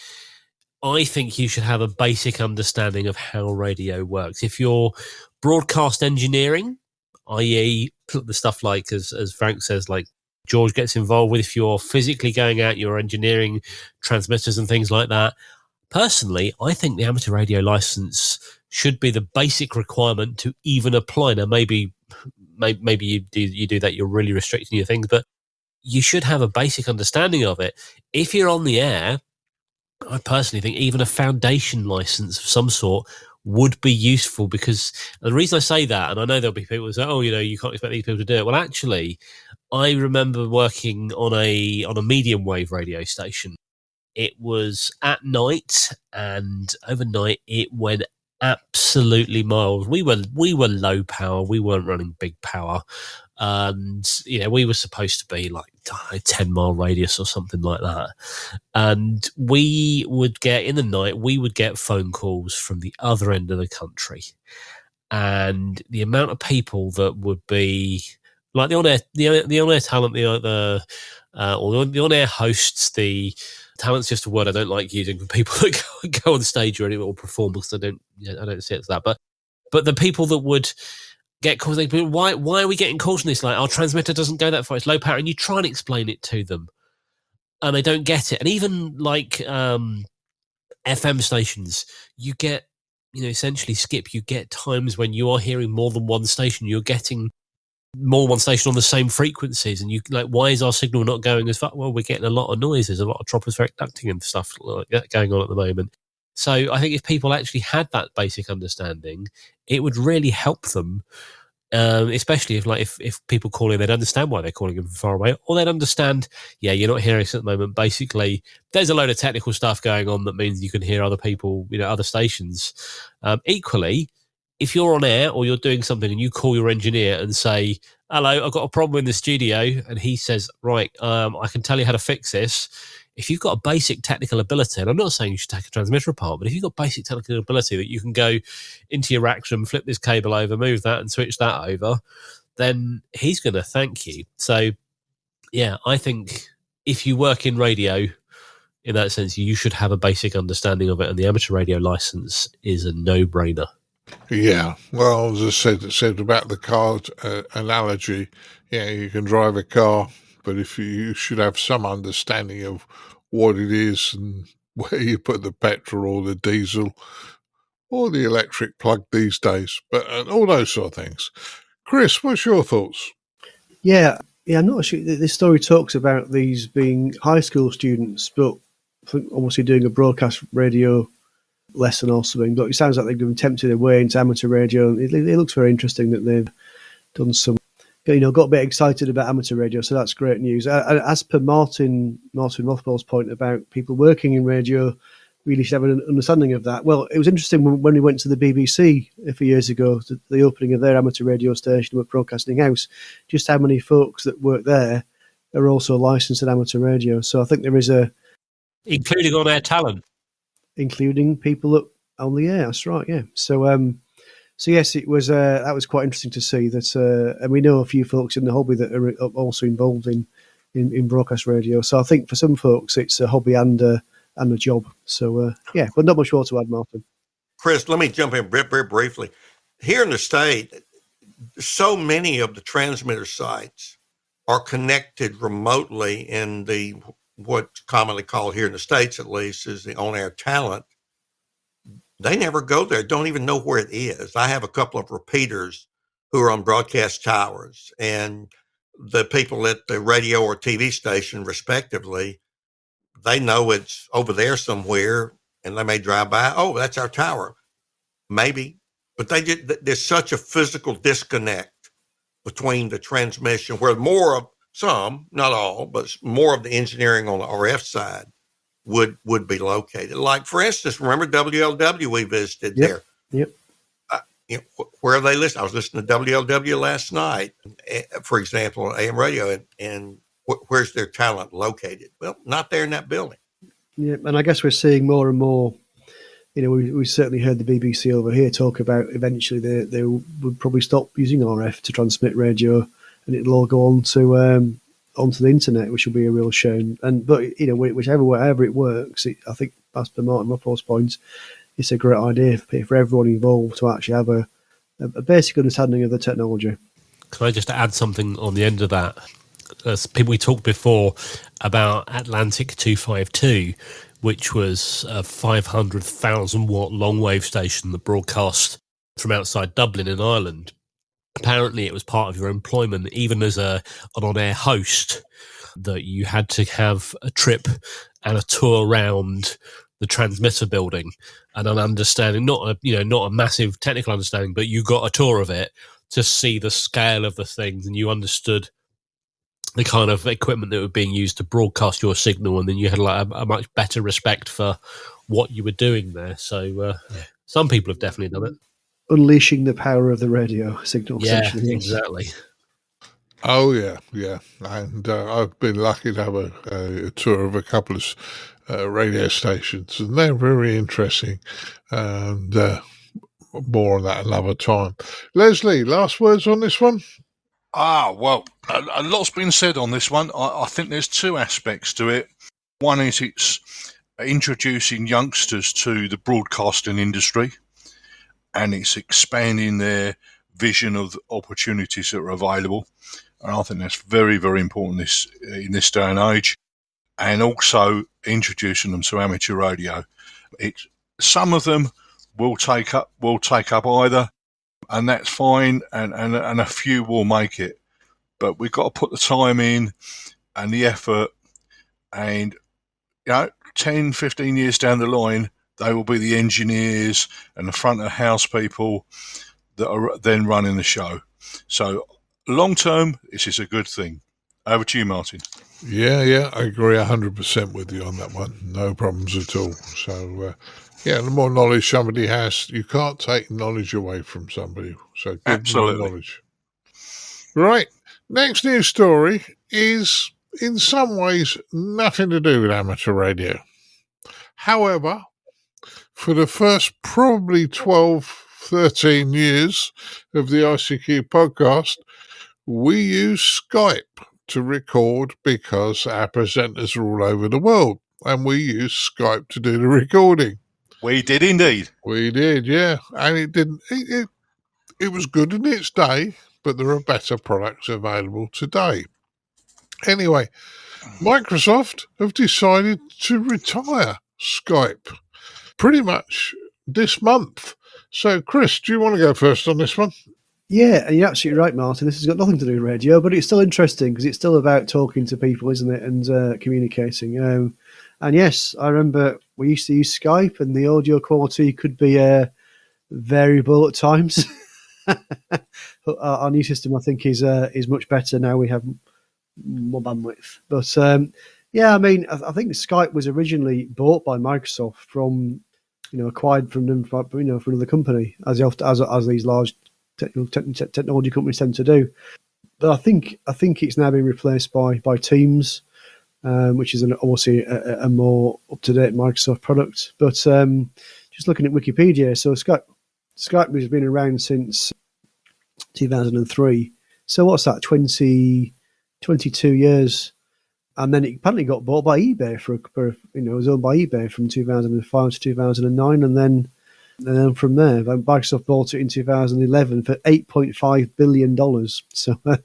I think you should have a basic understanding of how radio works. If you're broadcast engineering, i.e. the stuff like, as Frank says, like George gets involved with, if you're physically going out, you're engineering transmitters and things like that, personally, I think the amateur radio license should be the basic requirement to even apply. Now, maybe you do that, you're really restricting your things, but you should have a basic understanding of it. If you're on the air, I personally think even a foundation license of some sort would be useful, because the reason I say that, and I know there'll be people who say, oh, you can't expect these people to do it. Well, actually, I remember working on a medium wave radio station. It was at night, and overnight it went absolutely miles. We were low power. We weren't running big power. And, we were supposed to be like 10-mile radius or something like that. And we would get, in the night, phone calls from the other end of the country. And the amount of people that would be like the on-air talent, the on-air hosts, the talent's just a word I don't like using for people that go on stage or perform, because I don't see it as that. But the people that would get calls, they go, why are we getting calls from this? Like, our transmitter doesn't go that far, it's low power, and you try and explain it to them, and they don't get it. And even like FM stations, you get, essentially, Skip, you get times when you are hearing more than one station. You're getting more than one station on the same frequencies, and you like, why is our signal not going as far? Well, we're getting a lot of noise. There's a lot of tropospheric ducting and stuff like that going on at the moment. So I think if people actually had that basic understanding, it would really help them. Especially if people call in, they'd understand why they're calling them from far away, or they'd understand, you're not hearing us at the moment. Basically, there's a load of technical stuff going on that means you can hear other people, other stations. Equally, if you're on air or you're doing something and you call your engineer and say, hello, I've got a problem in the studio, and he says, right, I can tell you how to fix this. If you've got a basic technical ability, and I'm not saying you should take a transmitter apart, but if you've got basic technical ability that you can go into your rack room, flip this cable over, move that and switch that over, then he's going to thank you. So, yeah, I think if you work in radio, in that sense, you should have a basic understanding of it, and the amateur radio license is a no-brainer. Yeah, well, as I said about the car analogy, you can drive a car, but if you should have some understanding of what it is and where you put the petrol or the diesel or the electric plug these days, but all those sort of things. Chris, what's your thoughts? Yeah, I'm not sure. This story talks about these being high school students, but obviously doing a broadcast radio lesson or something. But it sounds like they've been tempted away into amateur radio. It looks very interesting that they've done some got a bit excited about amateur radio, so that's great news. As per Martin Rothwell's point about people working in radio really should have an understanding of that. Well, it was interesting when we went to the BBC a few years ago, to the opening of their amateur radio station at Broadcasting House, just how many folks that work there are also licensed at amateur radio. So I think there is including on-air talent, including people that on the air. That's right, yeah. So yes, it was that was quite interesting to see that, and we know a few folks in the hobby that are also involved in broadcast radio. So I think for some folks it's a hobby and a job. So but not much more to add, Martin. Chris, let me jump in very briefly. Here in the state, so many of the transmitter sites are connected remotely in the what's commonly called here in the States, at least, is the on-air talent. They never go there, don't even know where it is. I have a couple of repeaters who are on broadcast towers, and the people at the radio or TV station, respectively, they know it's over there somewhere, and they may drive by. Oh, that's our tower. Maybe. But there's such a physical disconnect between the transmission where more of some, not all, but more of the engineering on the RF side would be located. Like, for instance, remember WLW we visited there? Yep. Where are they listening? I was listening to WLW last night, for example, on AM radio, and where's their talent located? Well, not there in that building. Yeah, and I guess we're seeing more and more. We certainly heard the BBC over here talk about eventually they would probably stop using RF to transmit radio, and it'll all go onto the internet, which will be a real shame. But wherever it works, I think, as per Martin Rothwell's point, it's a great idea for everyone involved to actually have a basic understanding of the technology. Can I just add something on the end of that? As we talked before about Atlantic 252, which was a 500,000 watt long wave station that broadcast from outside Dublin in Ireland. Apparently it was part of your employment, even as an on-air host, that you had to have a trip and a tour around the transmitter building and an understanding, not a massive technical understanding, but you got a tour of it to see the scale of the things, and you understood the kind of equipment that were being used to broadcast your signal, and then you had a much better respect for what you were doing there. So some people have definitely done it. Unleashing the power of the radio signal. Yeah, exactly. Oh, yeah. And I've been lucky to have a tour of a couple of radio stations, and they're very interesting. And more on that another time. Leslie, last words on this one? Well, a lot's been said on this one. I think there's two aspects to it. One is it's introducing youngsters to the broadcasting industry, and it's expanding their vision of the opportunities that are available. And I think that's very, very important in this day and age. And also introducing them to amateur radio. Some of them will take up either, and that's fine, and a few will make it. But we've got to put the time in and the effort, and 10, 15 years down the line, they will be the engineers and the front of house people that are then running the show. So long term, this is a good thing. Over to you, Martin. Yeah, I agree 100% with you on that one. No problems at all. So, the more knowledge somebody has, you can't take knowledge away from somebody. So give Absolutely. them the knowledge. Right. Next news story is in some ways nothing to do with amateur radio. However, for the first probably 12, 13 years of the ICQ podcast, we use Skype to record because our presenters are all over the world, and we use Skype to do the recording. We did indeed. We did, yeah. And it was good in its day, but there are better products available today. Anyway, Microsoft have decided to retire Skype pretty much this month. So, Chris, do you want to go first on this one? Yeah, and you're absolutely right, Martin. This has got nothing to do with radio, but it's still interesting because it's still about talking to people, isn't it, and communicating. And yes, I remember we used to use Skype, and the audio quality could be variable at times. our new system, I think, is much better now. We have more bandwidth. But yeah, I mean, I think Skype was originally bought by Microsoft from, acquired from them, from another company, as these large technology companies tend to do. But I think it's now been replaced by Teams, which is obviously a more up to date Microsoft product. But just looking at Wikipedia, so Skype has been around since 2003. So what's that? 22 years, and then it apparently got bought by eBay for it was owned by eBay from 2005 to 2009, and then from there, Microsoft bought it in 2011 for $8.5 billion. So I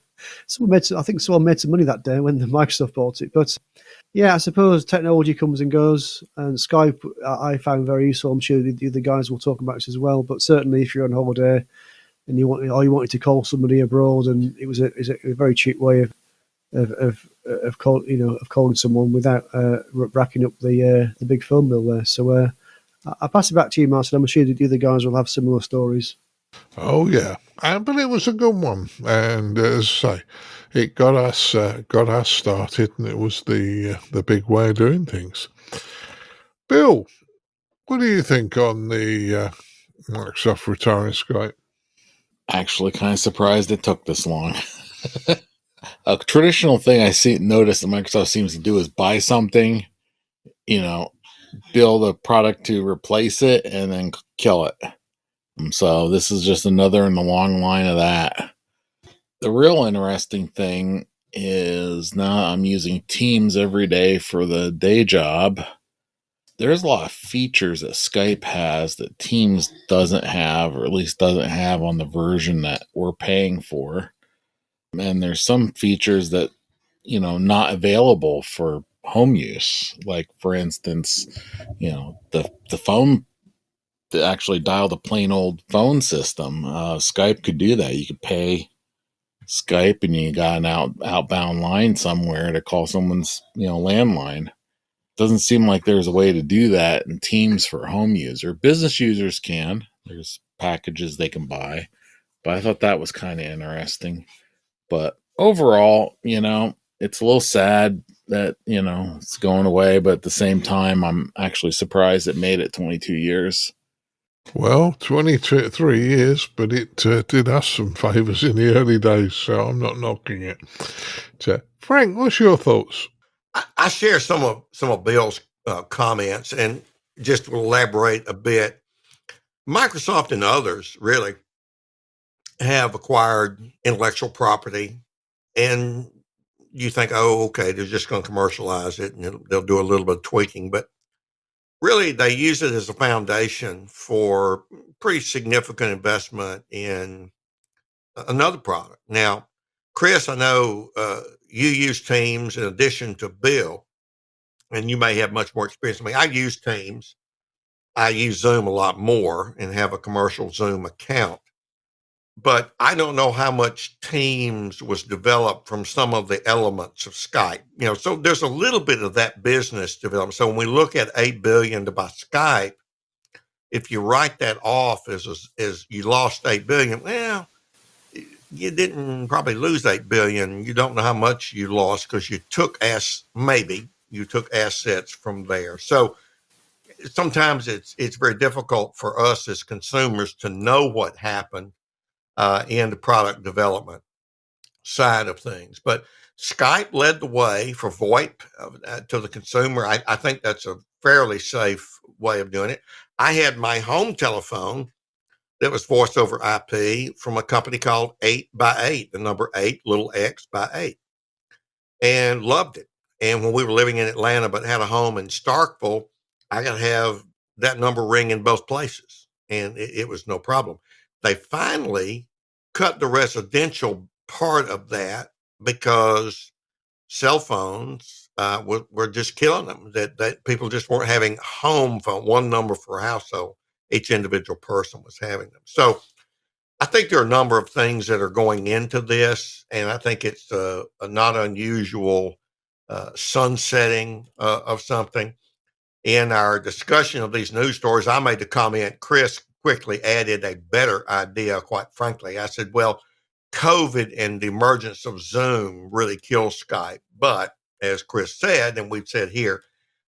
think someone made some money that day when Microsoft bought it. But yeah, I suppose technology comes and goes, and Skype I found very useful. I'm sure the other guys will talk about it as well. But certainly, if you're on holiday and you wanted to call somebody abroad, and it was a very cheap way of calling someone without racking up the big phone bill there. So I'll pass it back to you, Martin. I'm sure the other guys will have similar stories. Oh yeah, but it was a good one, and as I say, it got us started, and it was the big way of doing things. Bill, what do you think on the Microsoft retiring Skype? Actually, kind of surprised it took this long. A traditional thing notice that Microsoft seems to do is buy something, build a product to replace it, and then kill it. So this is just another in the long line of that. The real interesting thing is now I'm using Teams every day for the day job. There's a lot of features that Skype has that Teams doesn't have, or at least doesn't have on the version that we're paying for. And there's some features that, not available for home use. Like, for instance, the phone to actually dial the plain old phone system. Skype could do that. You could pay Skype and you got an outbound line somewhere to call someone's, landline. Doesn't seem like there's a way to do that in Teams for home user. Business users can. There's packages they can buy. But I thought that was kind of interesting. But overall, it's a little sad that, it's going away. But at the same time, I'm actually surprised it made it 22 years. Well, 23 years, but it did us some favours in the early days, so I'm not knocking it. So, Frank, what's your thoughts? I share some of Bill's comments, and just to elaborate a bit, Microsoft and others really have acquired intellectual property, and you think, oh, okay, they're just going to commercialize it and they'll do a little bit of tweaking, but really they use it as a foundation for pretty significant investment in another product. Now, Chris, I know you use Teams in addition to Bill, and you may have much more experience than me. I use Teams. I use Zoom a lot more and have a commercial Zoom account. But I don't know how much Teams was developed from some of the elements of Skype. So there's a little bit of that business development. So when we look at $8 billion to buy Skype, if you write that off as you lost $8 billion, well, you didn't probably lose $8 billion. You don't know how much you lost because you took assets from there. So sometimes it's very difficult for us as consumers to know what happened in the product development side of things. But Skype led the way for VoIP to the consumer. I think that's a fairly safe way of doing it. I had my home telephone that was voice over IP from a company called 8x8, the number 8, little x by 8, and loved it. And when we were living in Atlanta but had a home in Starkville, I got to have that number ring in both places, and it was no problem. They finally cut the residential part of that because cell phones were just killing them, that people just weren't having home phone, one number for a household. Each individual person was having them. So I think there are a number of things that are going into this, and I think it's a not unusual sunsetting of something. In our discussion of these news stories, I made the comment, Chris quickly added a better idea, quite frankly. I said, well, COVID and the emergence of Zoom really killed Skype. But as Chris said, and we've said here,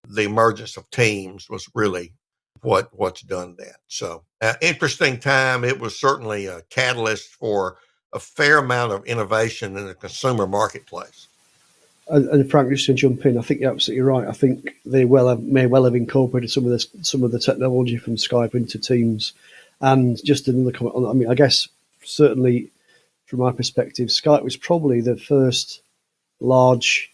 the emergence of Teams was really what's done that. So interesting time. It was certainly a catalyst for a fair amount of innovation in the consumer marketplace. And Frank, just to jump in, I think you're absolutely right. I think they may well have incorporated some of the technology from Skype into Teams. And just another comment on that, I mean, I guess certainly from my perspective, Skype was probably the first large,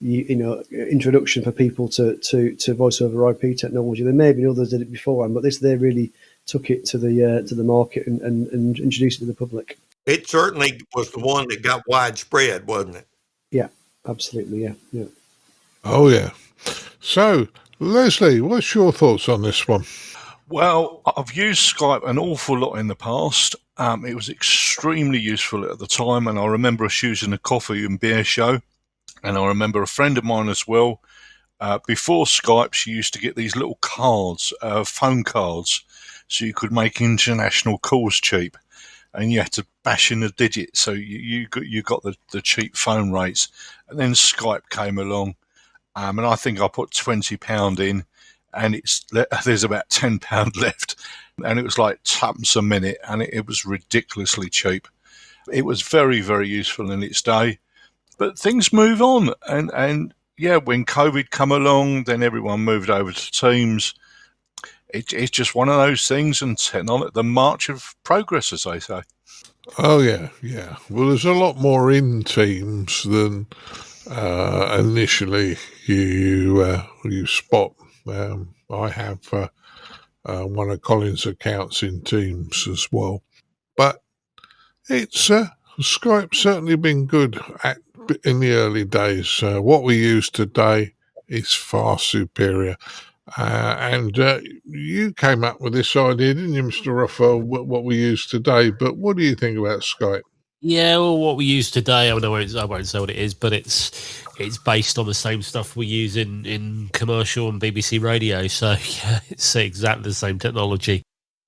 introduction for people to voice over IP technology. There may have been others that did it beforehand, but they really took it to the market and introduced it to the public. It certainly was the one that got widespread, wasn't it? Yeah, absolutely. Yeah. Oh, yeah. So, Leslie, what's your thoughts on this one? Well, I've used Skype an awful lot in the past. It was extremely useful at the time, and I remember us using a coffee and beer show. And I remember a friend of mine as well, before Skype, she used to get these little cards, phone cards, so you could make international calls cheap. And you had to bash in the digits, so you got the cheap phone rates. And then Skype came along, and I think I put £20 in, and there's about £10 left, and it was like tuppence a minute, and it was ridiculously cheap. It was very, very useful in its day, but things move on, and yeah, when COVID come along, then everyone moved over to Teams. It's just one of those things, and technology, the march of progress, as they say. Oh, yeah. Well, there's a lot more in Teams than initially you spot. I have one of Colin's accounts in Teams as well. But it's Skype's certainly been good in the early days. What we use today is far superior. And you came up with this idea, didn't you, Mr. Rothwell, what we use today? But what do you think about Skype? Yeah, well, what we use today, I won't say what it is, but it's based on the same stuff we use in commercial and BBC radio. So, yeah, it's exactly the same technology.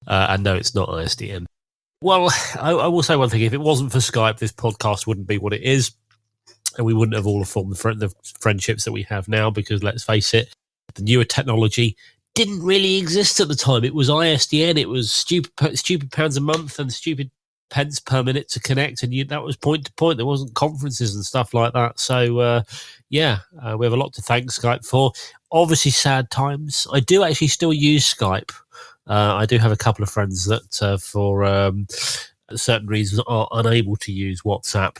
And no, it's not ISDN. Well, I will say one thing. If it wasn't for Skype, this podcast wouldn't be what it is. And we wouldn't have all formed the friendships that we have now, because let's face it, the newer technology didn't really exist at the time. It was ISDN. It was stupid pounds a month and stupid pence per minute to connect, and that was point to point. There wasn't conferences and stuff like that. So, we have a lot to thank Skype for. Obviously, sad times. I do actually still use Skype. I do have a couple of friends that, for certain reasons, are unable to use WhatsApp.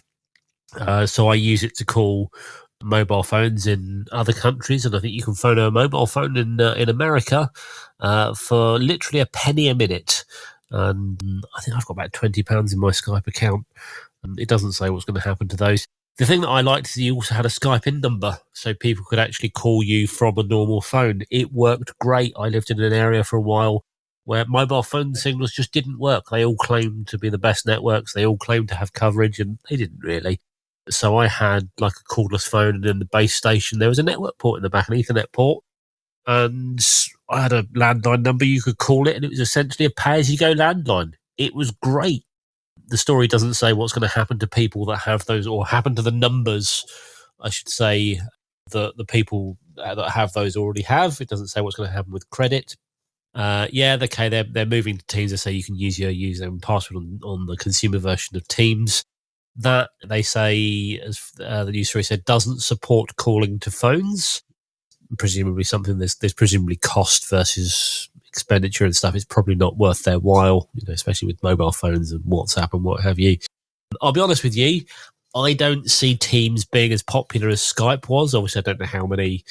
So I use it to call mobile phones in other countries, and I think you can phone a mobile phone in America for literally a penny a minute. And I think I've got about £20 in my Skype account. It doesn't say what's going to happen to those. The thing that I liked is you also had a Skype in number, so people could actually call you from a normal phone. It worked great. I lived in an area for a while where mobile phone signals just didn't work. They all claimed to be the best networks. They all claimed to have coverage, and they didn't really. So I had like a cordless phone, and in the base station there was a network port in the back, an Ethernet port, and I had a landline number. You could call it, and it was essentially a pay-as-you-go landline. It was great. The story doesn't say what's going to happen to people that have those, or happen to the numbers, I should say, the people that have those already have. It doesn't say what's going to happen with credit. They're moving to Teams. They say you can use your username and password on the consumer version of Teams. That, they say, as the news story said, doesn't support calling to phones. Presumably something there's presumably cost versus expenditure and stuff. It's probably not worth their while, especially with mobile phones and WhatsApp and what have you. I'll be honest with you, I don't see Teams being as popular as Skype was. Obviously, I don't know how many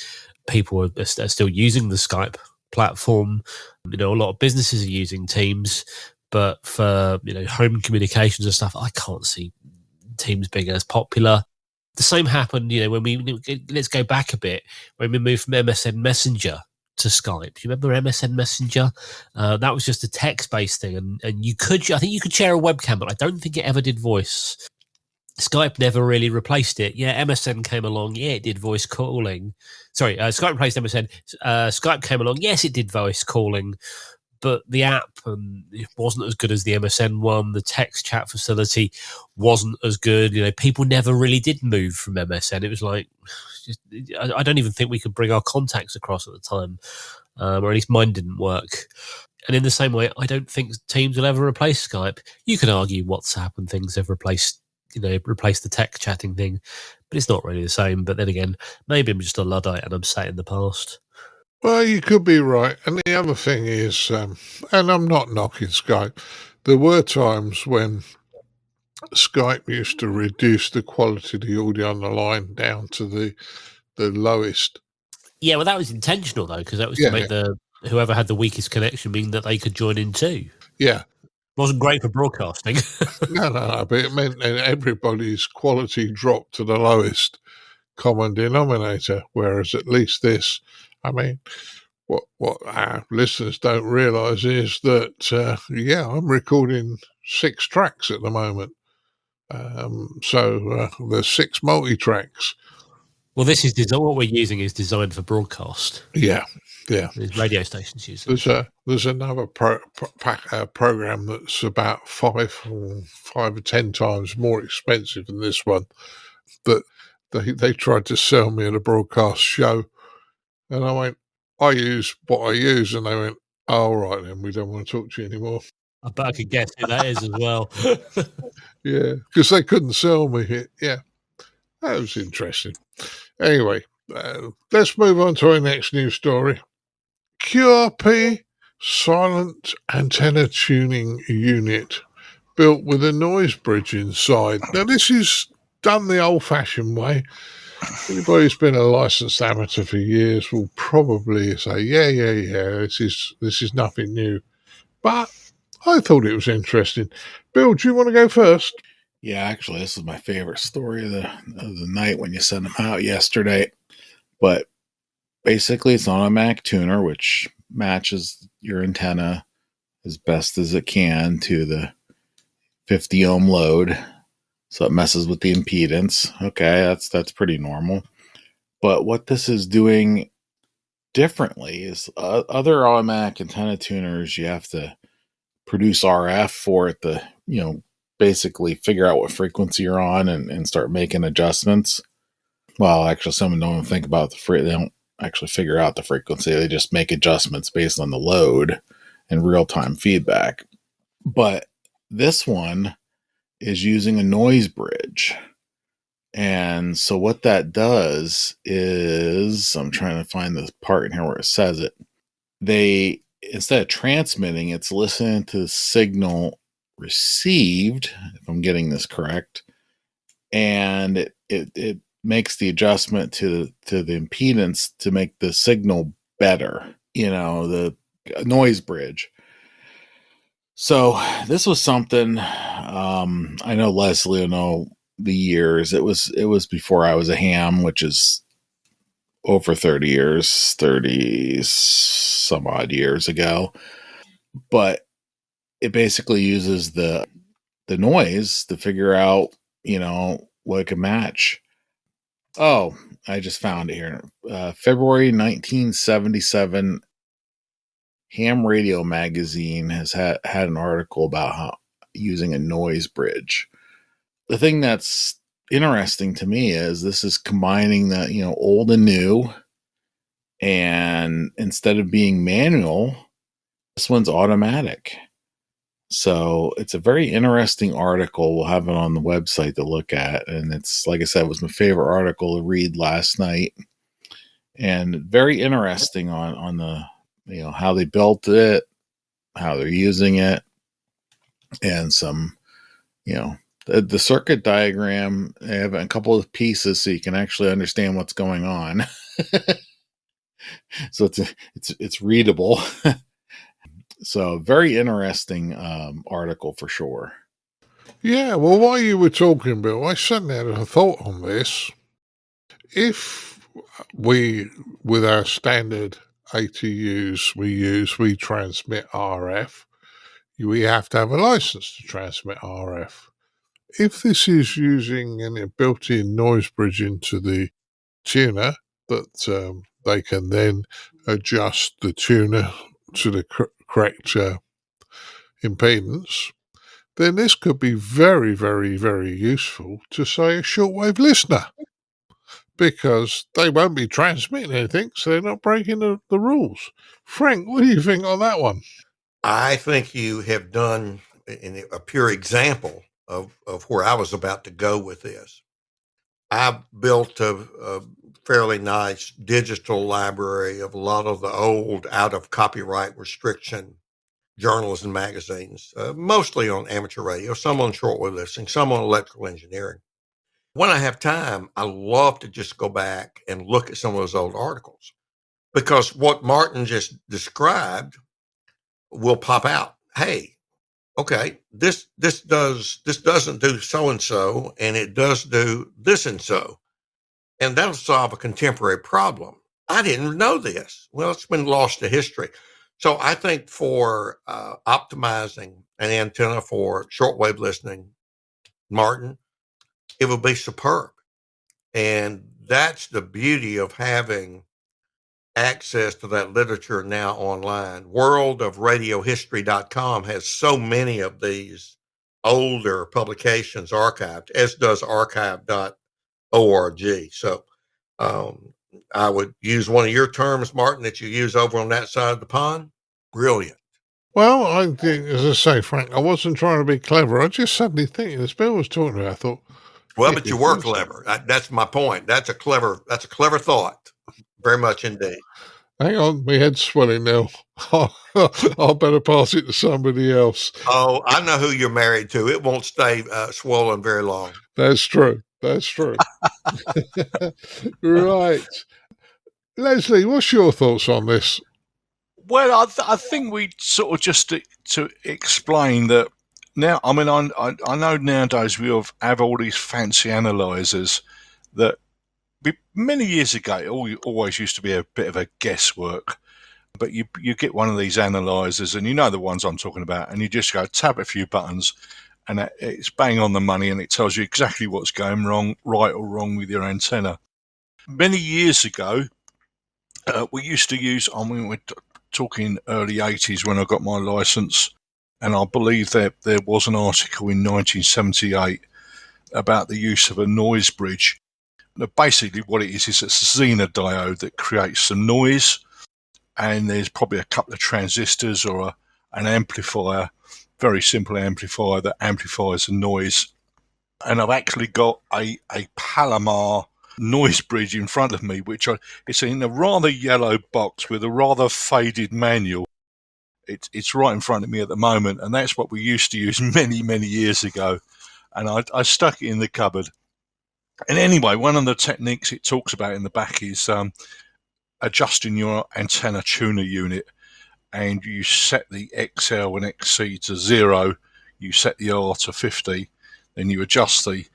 people are still using the Skype platform. A lot of businesses are using Teams, but for home communications and stuff, I can't see Teams being as popular. The same happened, when let's go back a bit, when we moved from MSN Messenger to Skype. Do you remember MSN Messenger? That was just a text-based thing, and I think you could share a webcam, but I don't think it ever did voice. Skype never really replaced it. Yeah, MSN came along. Yeah, it did voice calling. Sorry, Skype replaced MSN. Skype came along. Yes, it did voice calling, but the app it wasn't as good as the MSN one. The text chat facility wasn't as good. People never really did move from MSN. It was like, I don't even think we could bring our contacts across at the time, or at least mine didn't work. And in the same way, I don't think Teams will ever replace Skype. You can argue WhatsApp and things have replaced the text chatting thing, but it's not really the same. But then again, maybe I'm just a Luddite and I'm sat in the past. Well, you could be right. And the other thing is, and I'm not knocking Skype, there were times when Skype used to reduce the quality of the audio on the line down to the lowest. Yeah, well, that was intentional, though, because that was to make whoever had the weakest connection mean that they could join in too. Yeah. Wasn't great for broadcasting. No, but it meant that everybody's quality dropped to the lowest common denominator, whereas at least this, I mean, what our listeners don't realise is that, I'm recording 6 tracks at the moment. So there's 6 multi-tracks. Well, this is what we're using is designed for broadcast. Yeah. There's radio stations use it. There's another program that's about 5 or 10 times more expensive than this one that they tried to sell me at a broadcast show, and I went, I use what I use, and they went, oh, right, then we don't want to talk to you anymore. I bet I could guess who that is as well. Yeah, because they couldn't sell me it. Yeah, that was interesting. Anyway, let's move on to our next news story. QRP silent antenna tuning unit built with a noise bridge inside. Now, this is done the old-fashioned way. Anybody who's been a licensed amateur for years will probably say, yeah, this is nothing new. But I thought it was interesting. Bill, do you want to go first? Yeah, actually, this is my favorite story of the night when you sent them out yesterday. But basically, it's an automatic tuner, which matches your antenna as best as it can to the 50 ohm load. So it messes with the impedance. Okay, that's pretty normal. But what this is doing differently is other automatic antenna tuners, you have to produce RF for it to, basically figure out what frequency you're on and start making adjustments. Well, actually, some don't even think about they don't actually figure out the frequency. They just make adjustments based on the load and real-time feedback. But this one is using a noise bridge. And so what that does is, I'm trying to find the part in here where it says it. They, instead of transmitting, it's listening to the signal received, if I'm getting this correct, and it makes the adjustment to the impedance to make the signal better, the noise bridge. So this was something, I know Leslie will know the years. It was before I was a ham, which is over 30 years, 30 some odd years ago. But it basically uses the noise to figure out, what it can match. Oh, I just found it here. February 1977, Ham Radio Magazine has had an article about how using a noise bridge. The thing that's interesting to me is this is combining the, old and new. And instead of being manual, this one's automatic. So it's a very interesting article. We'll have it on the website to look at. And it's, like I said, it was my favorite article to read last night. And very interesting on the, how they built it, how they're using it, and some, the circuit diagram. They have a couple of pieces so you can actually understand what's going on. So it's readable. So very interesting article for sure. Yeah, well, while you were talking, Bill, I suddenly had a thought on this. If we, with our standard ATUs we transmit RF, we have to have a license to transmit RF. If this is using a built-in noise bridge into the tuner that they can then adjust the tuner to the correct impedance, then this could be very, very, very useful to, say, a shortwave listener, because they won't be transmitting anything, so they're not breaking the rules. Frank, what do you think on that one? I think you have done a pure example of where I was about to go with this. I built a fairly nice digital library of a lot of the old out of copyright restriction journals and magazines, mostly on amateur radio, some on shortwave listening, some on electrical engineering. When I have time, I love to just go back and look at some of those old articles, because what Martin just described will pop out. Hey, okay, this doesn't do so and so, and it does do this and so, and that'll solve a contemporary problem. I didn't know this. Well, it's been lost to history. So I think for optimizing an antenna for shortwave listening, Martin, it would be superb. And that's the beauty of having access to that literature now online. Worldofradiohistory.com has so many of these older publications archived, as does archive.org. So I would use one of your terms, Martin, that you use over on that side of the pond. Brilliant. Well, I think, as I say, Frank, I wasn't trying to be clever. I just suddenly thinking, as Bill was talking about, I thought, well, but you were clever. That's my point. That's a clever thought. Very much indeed. Hang on, my head's swelling now. I'll better pass it to somebody else. Oh, I know who you're married to. It won't stay swollen very long. That's true. Right. Leslie, what's your thoughts on this? Well, I think we sort of just to explain that now. I mean, I know nowadays we have all these fancy analyzers that many years ago it always used to be a bit of a guesswork. But you get one of these analyzers, and you know the ones I'm talking about, and you just go tap a few buttons, and it's bang on the money, and it tells you exactly what's going right or wrong with your antenna. Many years ago, we used to use, I mean, we're talking early 80s when I got my license, and I believe that there was an article in 1978 about the use of a noise bridge. Now, basically what it is a Zener diode that creates some noise, and there's probably a couple of transistors or an amplifier, very simple amplifier that amplifies the noise. And I've actually got a Palomar noise bridge in front of me, it's in a rather yellow box with a rather faded manual. It's right in front of me at the moment, and that's what we used to use many, many years ago. And I stuck it in the cupboard. And anyway, one of the techniques it talks about in the back is adjusting your antenna tuner unit, and you set the XL and XC to 0, you set the R to 50, then you adjust the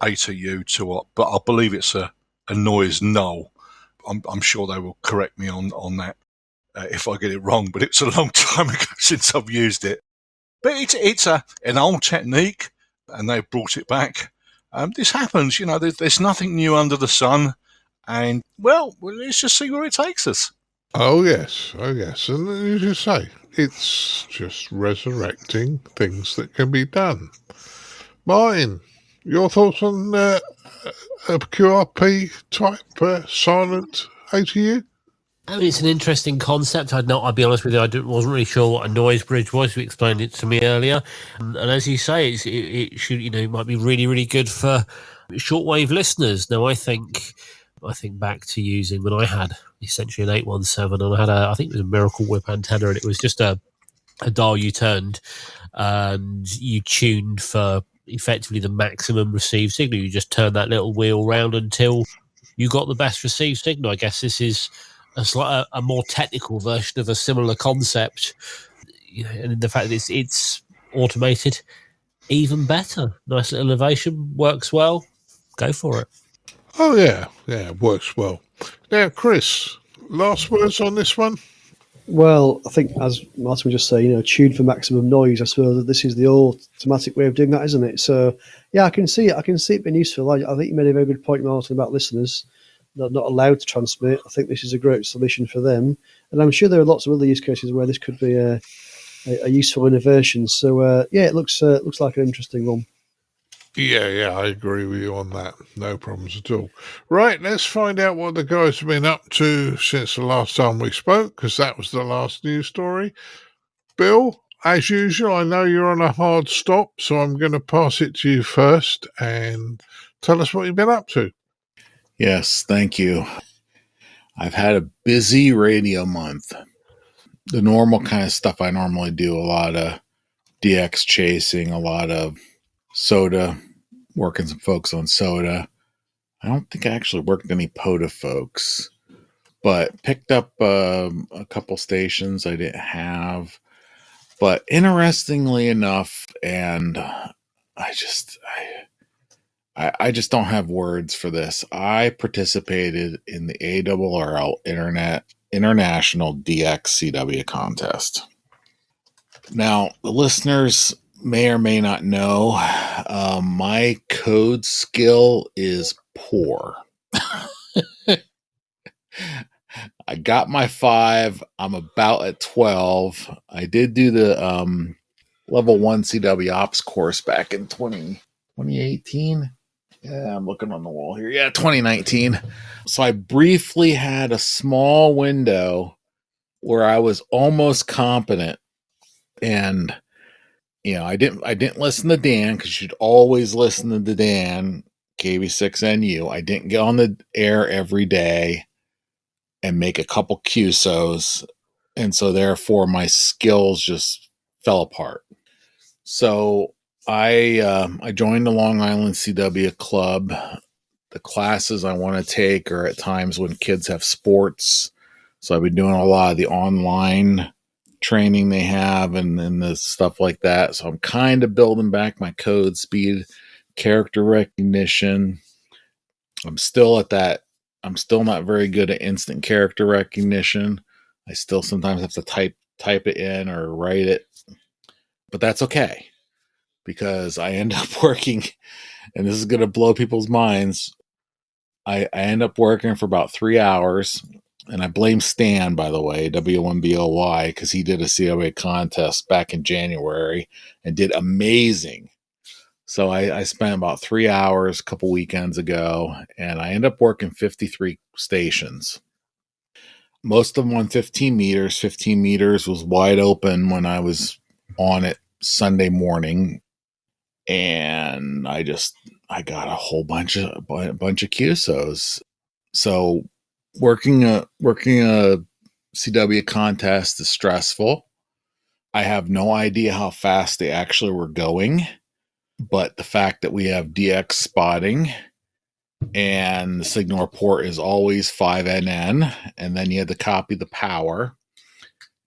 ATU to what, but I believe it's a noise null. I'm sure they will correct me on that if I get it wrong, but it's a long time ago since I've used it. But it's an old technique, and they've brought it back. This happens, there's nothing new under the sun, and well, let's just see where it takes us. Oh yes, and as you say, it's just resurrecting things that can be done. Martin, your thoughts on a QRP type silent ATU? I mean, it's an interesting concept. I'll be honest with you, I wasn't really sure what a noise bridge was. You explained it to me earlier. And as you say, it should, it might be really, really good for shortwave listeners. Now, I think back to using when I had essentially an 817, and I had I think it was a Miracle Whip antenna, and it was just a dial you turned, and you tuned for effectively the maximum received signal. You just turned that little wheel round until you got the best received signal. I guess this is a more technical version of a similar concept, and the fact that it's automated, even better. Nice little innovation, works well. Go for it. Oh yeah, it works well. Now, Chris, last words on this one? Well, I think as Martin was just saying, tune for maximum noise. I suppose that this is the automatic way of doing that, isn't it? So yeah, I can see it. I can see it being useful. I think you made a very good point, Martin, about listeners. not allowed to transmit. I think this is a great solution for them, and I'm sure there are lots of other use cases where this could be a useful innovation. So yeah, it looks like an interesting one. Yeah, I agree with you on that. No problems at all. Right, let's find out what the guys have been up to since the last time we spoke, because that was the last news story. Bill, as usual, I know you're on a hard stop, so I'm going to pass it to you first and tell us what you've been up to. Yes, thank you. I've had a busy radio month. The normal kind of stuff I normally do, a lot of DX chasing, a lot of SOTA, working some folks on SOTA. I don't think I actually worked any POTA folks, but picked up a couple stations I didn't have. But interestingly enough, and I just don't have words for this. I participated in the ARRL International DX CW contest. Now, the listeners may or may not know, my code skill is poor. I got my 5. I'm about at 12. I did do the level 1 CW ops course back in 2018. Yeah, I'm looking on the wall here. Yeah, 2019. So I briefly had a small window where I was almost competent. And, I didn't listen to Dan, because you should always listen to Dan, KB6NU. I didn't get on the air every day and make a couple QSOs. And so therefore my skills just fell apart. So I joined the Long Island CW club. The classes I want to take are at times when kids have sports. So I've been doing a lot of the online training they have and the stuff like that. So I'm kind of building back my code speed, character recognition. I'm still not very good at instant character recognition. I still sometimes have to type it in or write it. But that's okay, because I end up working, and this is going to blow people's minds. I end up working for about 3 hours, and I blame Stan, by the way, W1BOY, because he did a COA contest back in January and did amazing. So I spent about 3 hours a couple weekends ago, and I ended up working 53 stations. Most of them on 15 meters. 15 meters was wide open when I was on it Sunday morning, and I got a whole bunch of QSOs. So working a CW contest is stressful. I have no idea how fast they actually were going, but the fact that we have DX spotting and the signal report is always 5NN, and then you had to copy the power.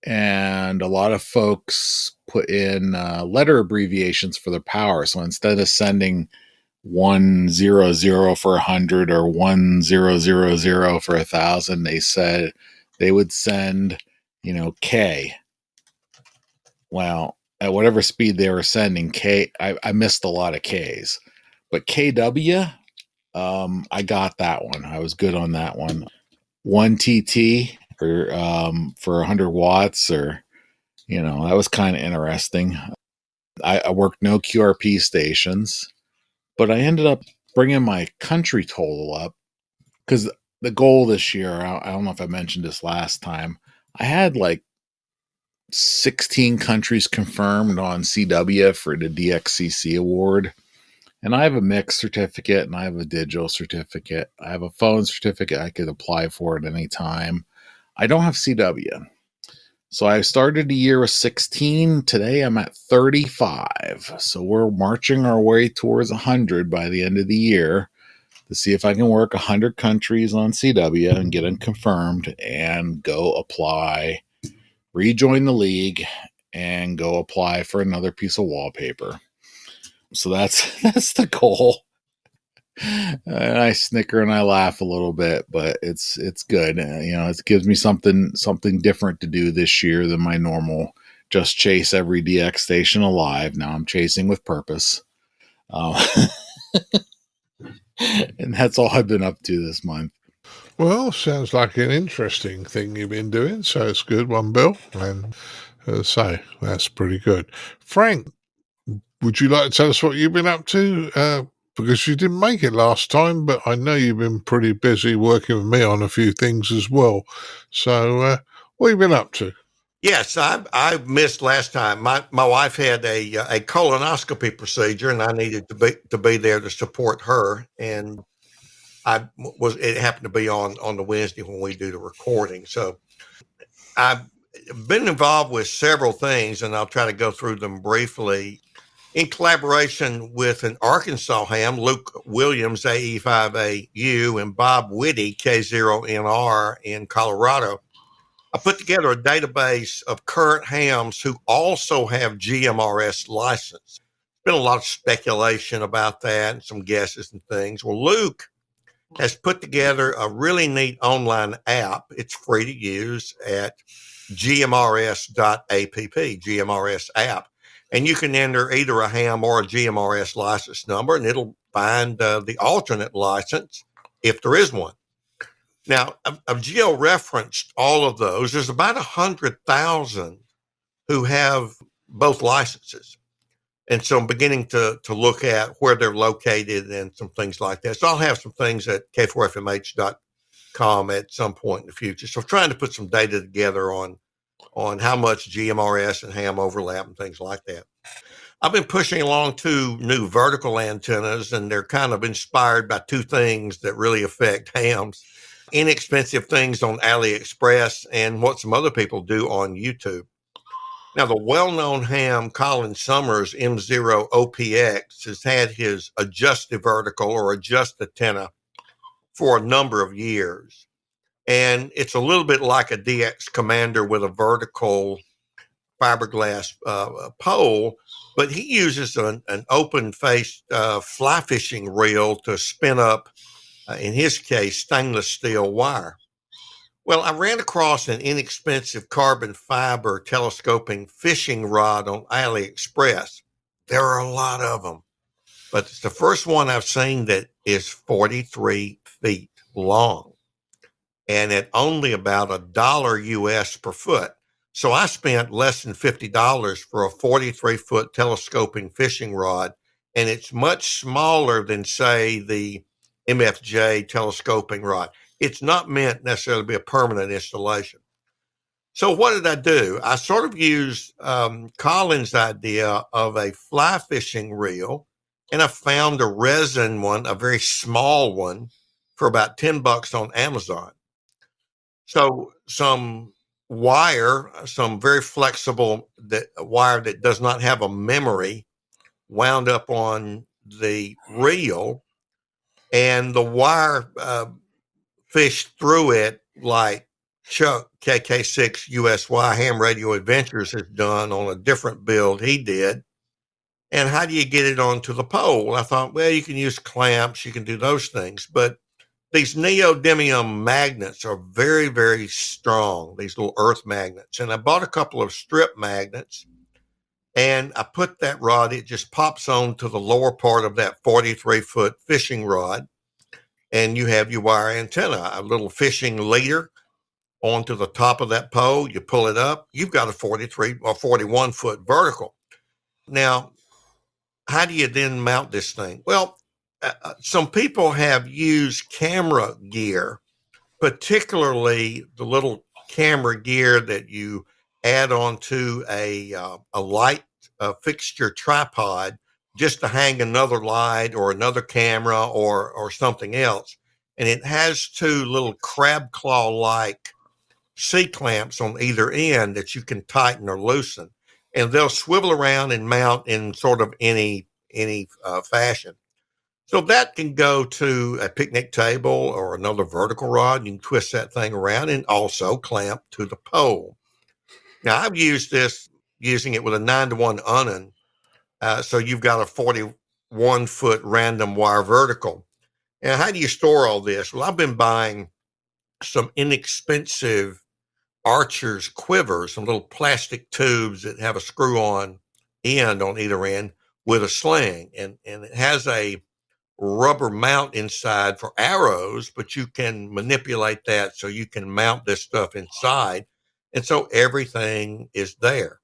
And a lot of folks put in letter abbreviations for their power. So instead of sending 100 for 100 or 1000 for 1000, they said they would send, K. Well, at whatever speed they were sending K, I missed a lot of Ks, but KW, I got that one. I was good on that one. 1 TT for 100 watts, or, that was kind of interesting. I worked no QRP stations, but I ended up bringing my country total up, because the goal this year, I don't know if I mentioned this last time, I had like 16 countries confirmed on CW for the DXCC award. And I have a mixed certificate and I have a digital certificate. I have a phone certificate. I could apply for it anytime. I don't have CW. So I started the year with 16. Today I'm at 35. So we're marching our way towards 100 by the end of the year to see if I can work 100 countries on CW and get them confirmed and go apply, rejoin the league, and go apply for another piece of wallpaper. So that's the goal. And I snicker and I laugh a little bit, but it's good. It gives me something different to do this year than my normal just chase every DX station alive. Now I'm chasing with purpose. And that's all I've been up to this month. Well, sounds like an interesting thing you've been doing, so it's a good one, Bill. And as I say, that's pretty good. Frank, would you like to tell us what you've been up to? Because you didn't make it last time, but I know you've been pretty busy working with me on a few things as well. So, what have you been up to? Yes, I missed last time. My wife had a colonoscopy procedure, and I needed to be there to support her. And it happened to be on the Wednesday when we do the recording. So I've been involved with several things, and I'll try to go through them briefly. In collaboration with an Arkansas ham, Luke Williams, AE5AU, and Bob Whitty, K0NR in Colorado, I put together a database of current hams who also have GMRS license. There's been a lot of speculation about that and some guesses and things. Well, Luke has put together a really neat online app. It's free to use at gmrs.app, GMRS app. And you can enter either a ham or a GMRS license number, and it'll find the alternate license if there is one. Now, I've geo-referenced all of those. There's about 100,000 who have both licenses. And so I'm beginning to look at where they're located and some things like that. So I'll have some things at k4fmh.com at some point in the future. So trying to put some data together on how much GMRS and ham overlap and things like that. I've been pushing along 2 new vertical antennas, and they're kind of inspired by 2 things that really affect hams. Inexpensive things on AliExpress and what some other people do on YouTube. Now, the well-known ham Colin Summers M0OPX has had his adjusted vertical or adjust antenna for a number of years. And it's a little bit like a DX Commander with a vertical fiberglass pole, but he uses an open-faced fly fishing reel to spin up, in his case, stainless steel wire. Well, I ran across an inexpensive carbon fiber telescoping fishing rod on AliExpress. There are a lot of them, but it's the first one I've seen that is 43 feet long and at only about $1 US per foot. So I spent less than $50 for a 43-foot telescoping fishing rod, and it's much smaller than, say, the MFJ telescoping rod. It's not meant necessarily to be a permanent installation. So what did I do? I sort of used Colin's idea of a fly fishing reel, and I found a resin one, a very small one, for about $10 on Amazon. So some wire, some very flexible wire that does not have a memory, wound up on the reel, and the wire fished through it like Chuck KK6 USY Ham Radio Adventures has done on a different build he did. And how do you get it onto the pole? I thought, well, you can use clamps, you can do those things, but these neodymium magnets are very, very strong, these little earth magnets. And I bought a couple of strip magnets, and I put that rod, it just pops on to the lower part of that 43-foot fishing rod, and you have your wire antenna, a little fishing leader onto the top of that pole. You pull it up, you've got a 43 or 41-foot vertical. Now, how do you then mount this thing? Well, some people have used camera gear, particularly the little camera gear that you add onto a light fixture tripod just to hang another light or another camera or something else. And it has 2 little crab claw-like C-clamps on either end that you can tighten or loosen. And they'll swivel around and mount in sort of any fashion. So that can go to a picnic table or another vertical rod. You can twist that thing around and also clamp to the pole. Now, I've used this using it with a 9-to-1 Unen. So you've got a 41-foot random wire vertical. And how do you store all this? Well, I've been buying some inexpensive Archer's quivers, some little plastic tubes that have a screw-on end on either end with a sling. And it has a rubber mount inside for arrows, but you can manipulate that so you can mount this stuff inside. And so everything is there.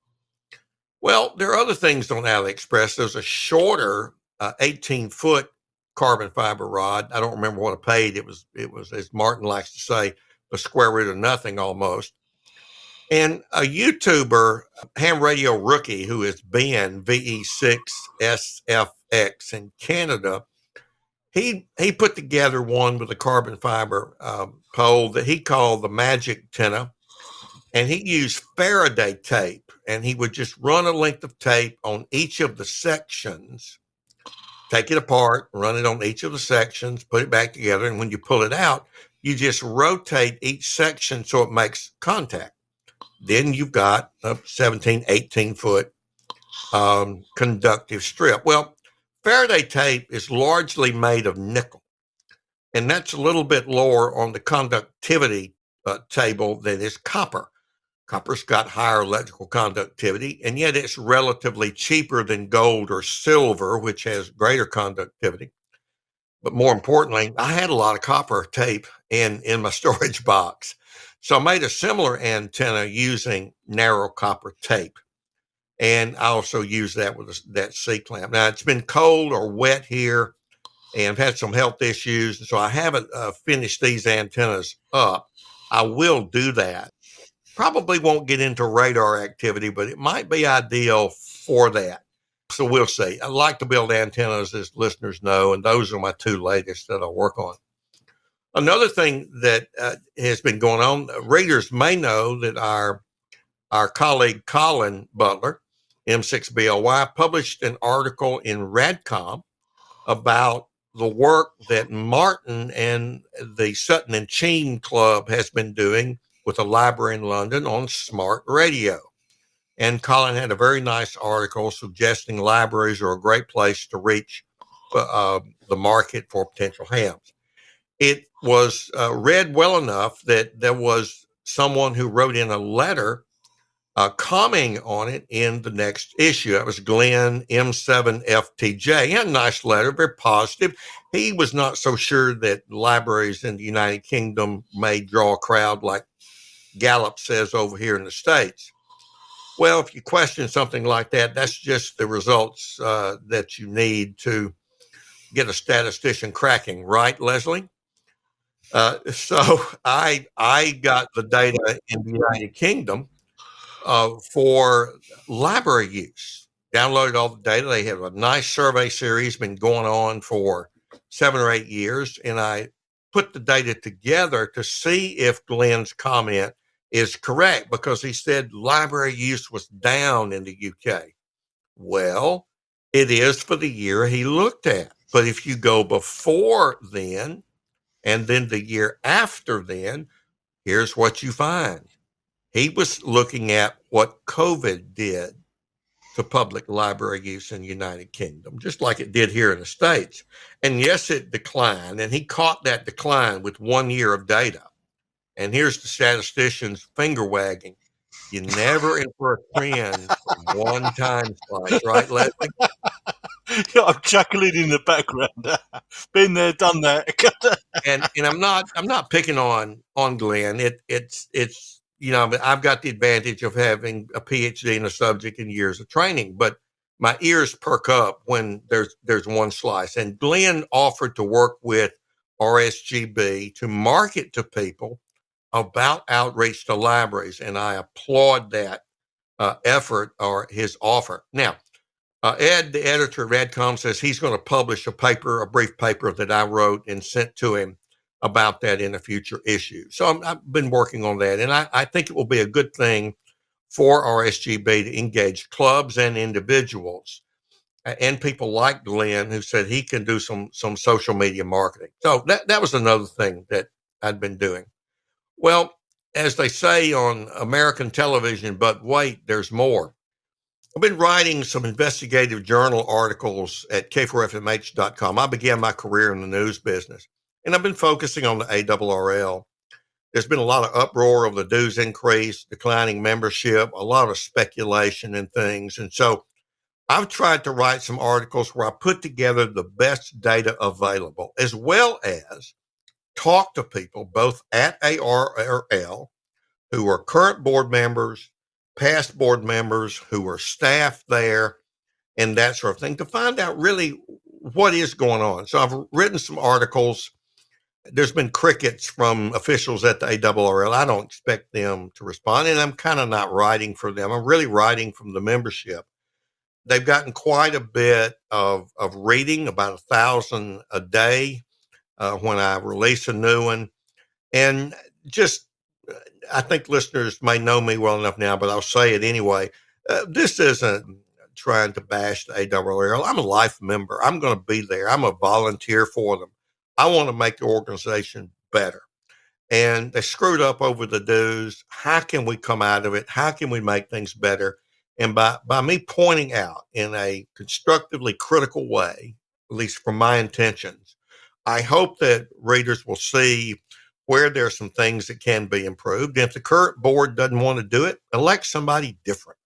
Well, there are other things on AliExpress. There's a shorter 18-foot carbon fiber rod. I don't remember what I paid. It was, as Martin likes to say, the square root of nothing almost. And a YouTuber, ham radio rookie, who is Ben, VE6SFX in Canada, he put together one with a carbon fiber pole that he called the Magic Tenna. And he used Faraday tape, and he would just run a length of tape on each of the sections, take it apart, run it on each of the sections, put it back together. And when you pull it out, you just rotate each section so it makes contact. Then you've got a 17, 18-foot conductive strip. Well, Faraday tape is largely made of nickel, and that's a little bit lower on the conductivity table than is copper. Copper's got higher electrical conductivity, and yet it's relatively cheaper than gold or silver, which has greater conductivity. But more importantly, I had a lot of copper tape in my storage box. So I made a similar antenna using narrow copper tape. And I also used that with that C-clamp. Now, it's been cold or wet here, and I've had some health issues. And so I haven't finished these antennas up. I will do that. Probably won't get into radar activity, but it might be ideal for that. So we'll see. I like to build antennas, as listeners know, and those are my two latest that I work on. Another thing that has been going on, readers may know that our colleague Colin Butler, M6BLY, published an article in Radcom about the work that Martin and the Sutton and Cheen Club has been doing with a library in London on smart radio. And Colin had a very nice article suggesting libraries are a great place to reach the market for potential hams. It was read well enough that there was someone who wrote in a letter commenting on it in the next issue. That was Glenn M7FTJ. He had a nice letter, very positive. He was not so sure that libraries in the United Kingdom may draw a crowd like Gallup says over here in the States. Well, if you question something like that, that's just the results that you need to get a statistician cracking, right, Leslie? So I got the data in the United Kingdom for library use. Downloaded all the data. They have a nice survey series, been going on for 7 or 8 years, and I put the data together to see if Glenn's comment is correct, because he said library use was down in the UK. Well, it is for the year he looked at. But if you go before then, and then the year after then, here's what you find. He was looking at what COVID did to public library use in the United Kingdom, just like it did here in the States. And yes, it declined, and he caught that decline with 1 year of data. And here's the statistician's finger wagging. You never infer a trend from one time slice, right, Leslie? Yeah, I'm chuckling in the background. Been there, done that. and I'm not picking on Glenn. It's you know, I've got the advantage of having a PhD in a subject and years of training, but my ears perk up when there's one slice. And Glenn offered to work with RSGB to market to people about outreach to libraries, and I applaud that effort or his offer. Now, Ed, the editor of Radcom, says he's going to publish a brief paper that I wrote and sent to him about that in a future issue. So I've been working on that, and I think it will be a good thing for RSGB to engage clubs and individuals and people like Glenn, who said he can do some social media marketing. So that was another thing that I'd been doing. Well, as they say on American television, but wait, there's more. I've been writing some investigative journal articles at K4FMH.com. I began my career in the news business, and I've been focusing on the ARRL. There's been a lot of uproar of the dues increase, declining membership, a lot of speculation and things. And so I've tried to write some articles where I put together the best data available, as well as talk to people both at ARRL who are current board members, past board members, who are staff there, and that sort of thing, to find out really what is going on. So I've written some articles. There's been crickets from officials at the ARRL. I don't expect them to respond, and I'm kind of not writing for them. I'm really writing from the membership. They've gotten quite a bit of reading, about 1,000 a day when I release a new one. And just, I think listeners may know me well enough now, but I'll say it anyway. This isn't trying to bash the ARRL. I'm a life member. I'm going to be there. I'm a volunteer for them. I want to make the organization better. And they screwed up over the dues. How can we come out of it? How can we make things better? And by me pointing out in a constructively critical way, at least from my intentions, I hope that readers will see where there are some things that can be improved. And if the current board doesn't want to do it, elect somebody different.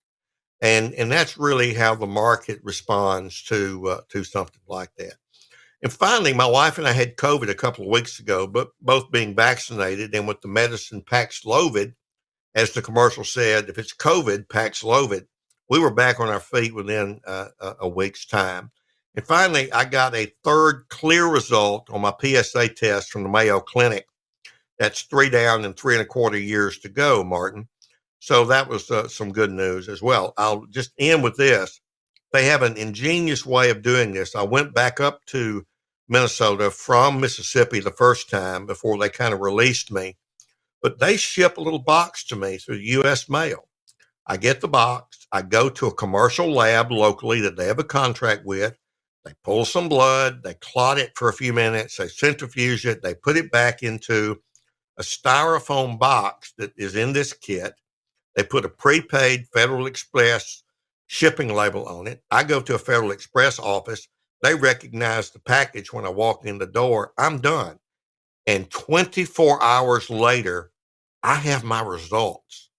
And that's really how the market responds to something like that. And finally, my wife and I had COVID a couple of weeks ago, but both being vaccinated, and with the medicine Paxlovid, as the commercial said, if it's COVID, Paxlovid, we were back on our feet within a week's time. And finally, I got a third clear result on my PSA test from the Mayo Clinic. That's 3 down and 3.25 years to go, Martin. So that was some good news as well. I'll just end with this. They have an ingenious way of doing this. I went back up to Minnesota from Mississippi the first time before they kind of released me, but they ship a little box to me through U.S. mail. I get the box. I go to a commercial lab locally that they have a contract with. They pull some blood. They clot it for a few minutes. They centrifuge it. They put it back into a styrofoam box that is in this kit. They put a prepaid Federal Express shipping label on it. I go to a Federal Express office. They recognize the package when I walk in the door. I'm done. And 24 hours later, I have my results.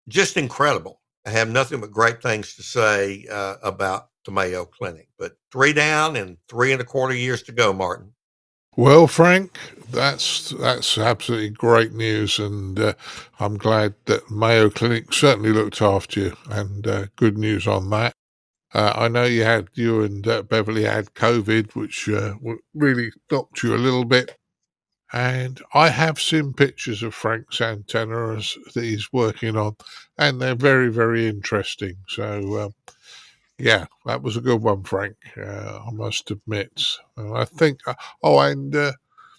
Just incredible. I have nothing but great things to say about the Mayo Clinic. But 3 down and 3.25 years to go, Martin. Well, Frank, that's absolutely great news, and I'm glad that Mayo Clinic certainly looked after you, and good news on that. I know you and Beverly had COVID, which really knocked you a little bit. And I have seen pictures of Frank's antennas that he's working on, and they're very, very interesting. So, yeah, that was a good one, Frank, I must admit. I think,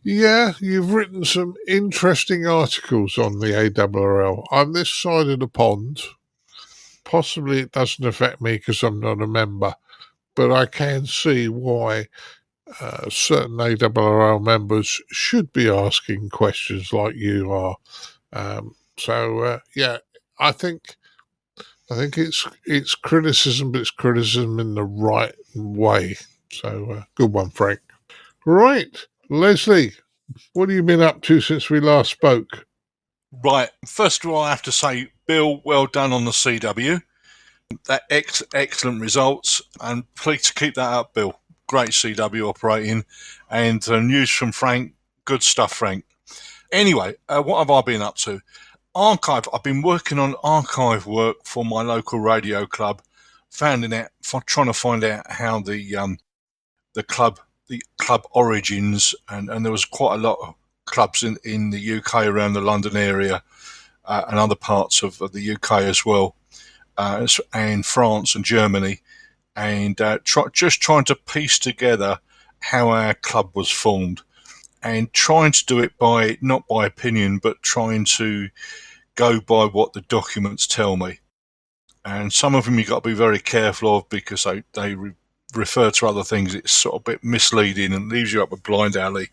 yeah, you've written some interesting articles on the ARRL. I'm this side of the pond. Possibly it doesn't affect me because I'm not a member, but I can see why certain ARRL members should be asking questions like you are. Yeah, I think it's criticism, but it's criticism in the right way. So good one, Frank. Right, Leslie, what have you been up to since we last spoke? Right, first of all, I have to say, Bill, well done on the CW. That excellent results, and please keep that up, Bill. Great CW operating, and news from Frank. Good stuff, Frank. Anyway, what have I been up to? Archive. I've been working on archive work for my local radio club, trying to find out how the club origins, and there was quite a lot of clubs in the UK around the London area and other parts of the UK as well, and France and Germany. And just trying to piece together how our club was formed, and trying to do it not by opinion, but trying to go by what the documents tell me. And some of them you've got to be very careful of, because they refer to other things. It's sort of a bit misleading and leaves you up a blind alley.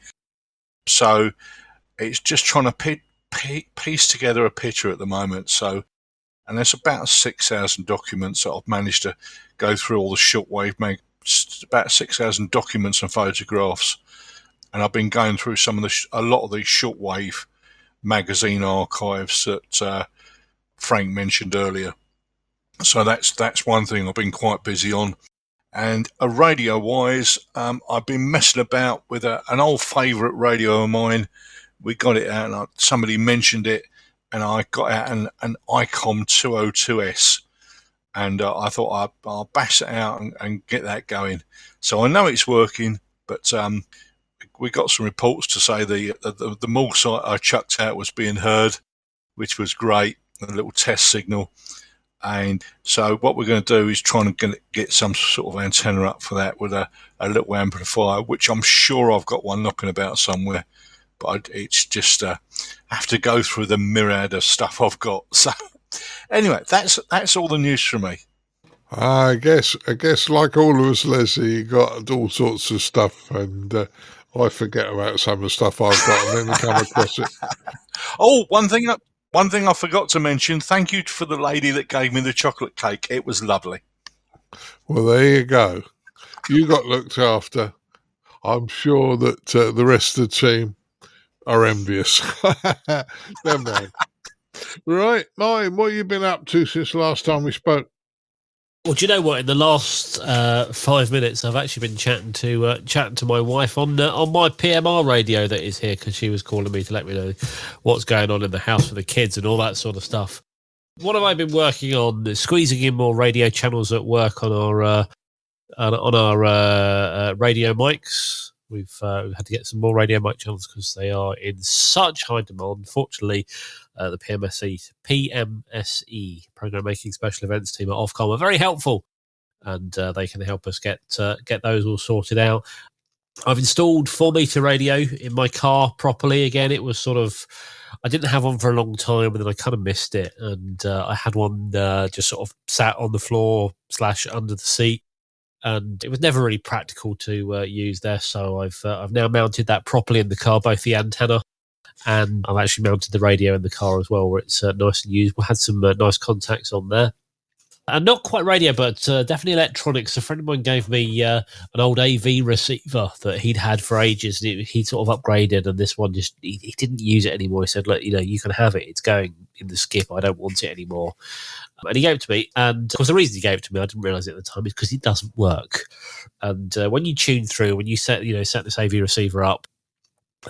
So it's just trying to piece together a picture at the moment. So, and there's about 6,000 documents that I've managed to go through, all the shortwave, about 6,000 documents and photographs. And I've been going through a lot of these shortwave magazine archives that Frank mentioned earlier. So that's one thing I've been quite busy on. And radio-wise, I've been messing about with an old favourite radio of mine. We got it out, and somebody mentioned it, and I got out an ICOM 202S. And I thought I'll bash it out and get that going. So I know it's working, but we got some reports to say the Mull site I chucked out was being heard, which was great, a little test signal. And so what we're going to do is try and get some sort of antenna up for that with a little amplifier, which I'm sure I've got one knocking about somewhere. But it's just have to go through the myriad of stuff I've got. So anyway, that's all the news from me. I guess like all of us, Leslie, you got all sorts of stuff, and I forget about some of the stuff I've got, and then we come across it. Oh, one thing I forgot to mention. Thank you for the lady that gave me the chocolate cake. It was lovely. Well, there you go. You got looked after. I'm sure that the rest of the team are envious. Never mind. Right, Martin, what have you been up to since last time we spoke? Well, do you know what? In the last 5 minutes, I've actually been chatting to my wife on my PMR radio that is here, because she was calling me to let me know what's going on in the house for the kids and all that sort of stuff. What have I been working on? Squeezing in more radio channels at work on our radio mics. We've had to get some more radio mic channels because they are in such high demand. Fortunately, the PMSE, Program Making Special Events team at Ofcom, are very helpful, and they can help us get those all sorted out. I've installed 4-meter radio in my car properly again. It was sort of, I didn't have one for a long time, and then I kind of missed it, and I had one just sort of sat on the floor / under the seat. And it was never really practical to use there, so I've now mounted that properly in the car, both the antenna, and I've actually mounted the radio in the car as well, where it's nice and usable. Had some nice contacts on there. And not quite radio, but definitely electronics. A friend of mine gave me an old AV receiver that he'd had for ages, and he sort of upgraded, and this one just, he didn't use it anymore. He said, look, you can have it. It's going in the skip. I don't want it anymore. And he gave it to me, and of course the reason he gave it to me, I didn't realise it at the time, is because it doesn't work. And when you tune through, when you set this AV receiver up,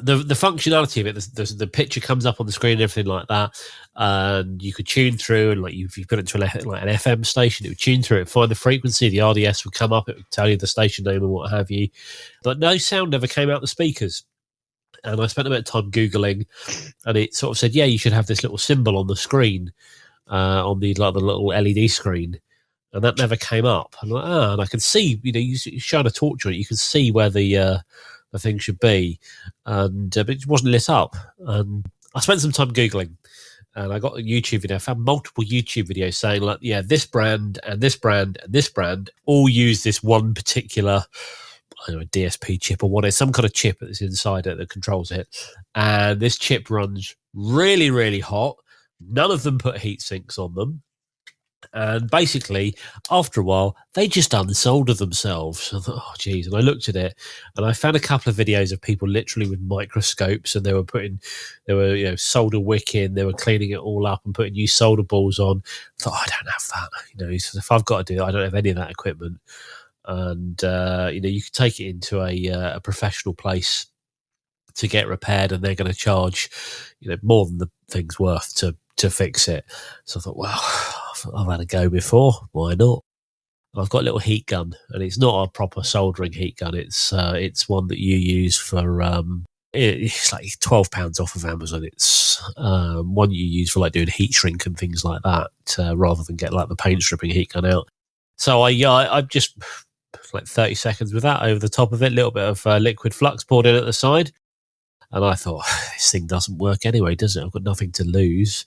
the functionality of it, the picture comes up on the screen and everything like that, and you could tune through, and like if you put it to like an FM station, it would tune through it, find the frequency, the RDS would come up, it would tell you the station name and what have you, but no sound ever came out the speakers. And I spent a bit of time Googling, and it sort of said, yeah, you should have this little symbol on the screen, on the little LED screen, and that never came up. And I can see, you shine a torch on it, you can see where the thing should be, and but it wasn't lit up. And I spent some time Googling, and I got a YouTube video. I found multiple YouTube videos saying, like, yeah, this brand and this brand and this brand all use this one particular, I don't know, DSP chip or whatever, some kind of chip that's inside it that controls it. And this chip runs really, really hot. None of them put heat sinks on them. And basically, after a while, they just unsoldered themselves. I thought, oh, geez. And I looked at it, and I found a couple of videos of people literally with microscopes, and they were solder wick in, they were cleaning it all up and putting new solder balls on. I thought, I don't have that. If I've got to do it, I don't have any of that equipment. And, you could take it into a professional place to get repaired, and they're going to charge, more than the thing's worth to fix it. So I thought, well, I've had a go before. Why not? I've got a little heat gun, and it's not a proper soldering heat gun. It's one that you use for it's like £12 off of Amazon. It's one you use for like doing heat shrink and things like that, rather than get like the paint stripping heat gun out. So I just like 30 seconds with that over the top of it, a little bit of liquid flux poured in at the side. And I thought, this thing doesn't work anyway, does it? I've got nothing to lose.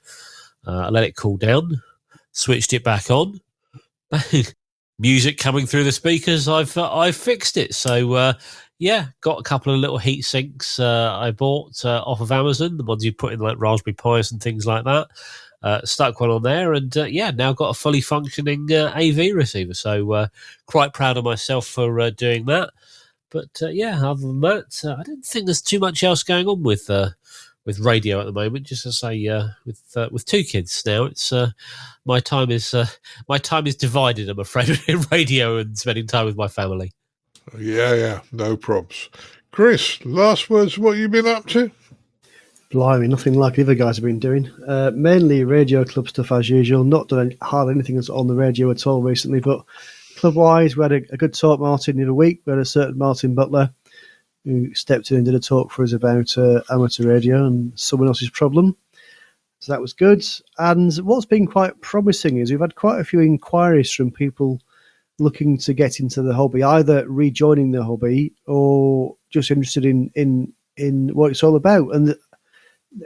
I let it cool down, switched it back on. Music coming through the speakers. I've fixed it. So, got a couple of little heat sinks I bought off of Amazon, the ones you put in like Raspberry Pis and things like that. Stuck one on there, and now got a fully functioning AV receiver. So quite proud of myself for doing that. But other than that, I don't think there's too much else going on with radio at the moment. Just to say, with 2 kids now, it's my time is divided. I'm afraid between radio and spending time with my family. Yeah, no probs. Chris, last words, what you been up to? Blimey, nothing like the other guys have been doing. Mainly radio club stuff as usual. Not done hardly anything that's on the radio at all recently, but club-wise, we had a good talk, Martin, the other week. We had a certain Martin Butler who stepped in and did a talk for us about amateur radio and someone else's problem. So that was good. And what's been quite promising is we've had quite a few inquiries from people looking to get into the hobby, either rejoining the hobby or just interested in what it's all about. And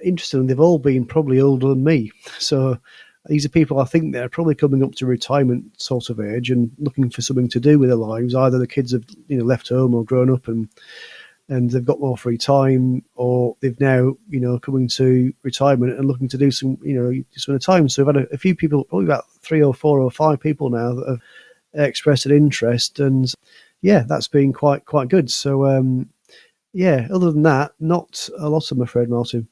interestingly, they've all been probably older than me. So these are people I think they're probably coming up to retirement sort of age and looking for something to do with their lives. Either the kids have left home or grown up and they've got more free time, or they've now coming to retirement and looking to do some some time. So we've had a few people, probably about 3 or 4 or 5 people now that have expressed an interest, and that's been quite good. So other than that, not a lot, I'm afraid, Martin.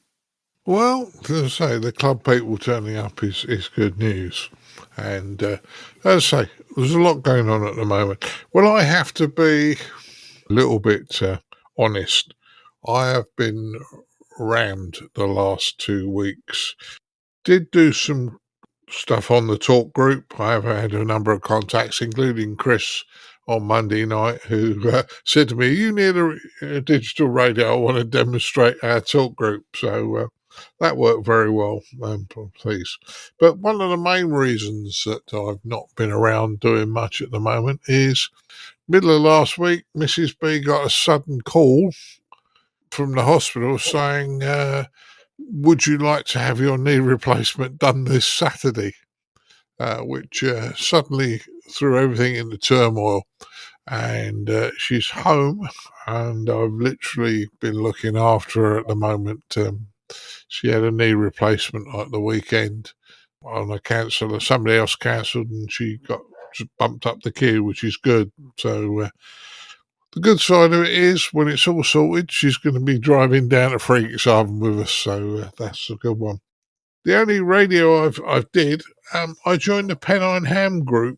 Well, as I say, the club people turning up is good news. And as I say, there's a lot going on at the moment. Well, I have to be a little bit honest. I have been rammed the last 2 weeks. Did do some stuff on the talk group. I have had a number of contacts, including Chris on Monday night, who said to me, "You need a digital radio. I want to demonstrate our talk group." So that worked very well, I'm pleased. But one of the main reasons that I've not been around doing much at the moment is middle of last week, Mrs. B got a sudden call from the hospital saying, would you like to have your knee replacement done this Saturday? Which suddenly threw everything into turmoil. And she's home, and I've literally been looking after her at the moment. She had a knee replacement at the weekend on a canceller. Somebody else cancelled, and she got bumped up the queue, which is good. So the good side of it is, when it's all sorted, she's going to be driving down to Freakshaven with us. So that's a good one. The only radio I've did, I joined the Pennine Ham group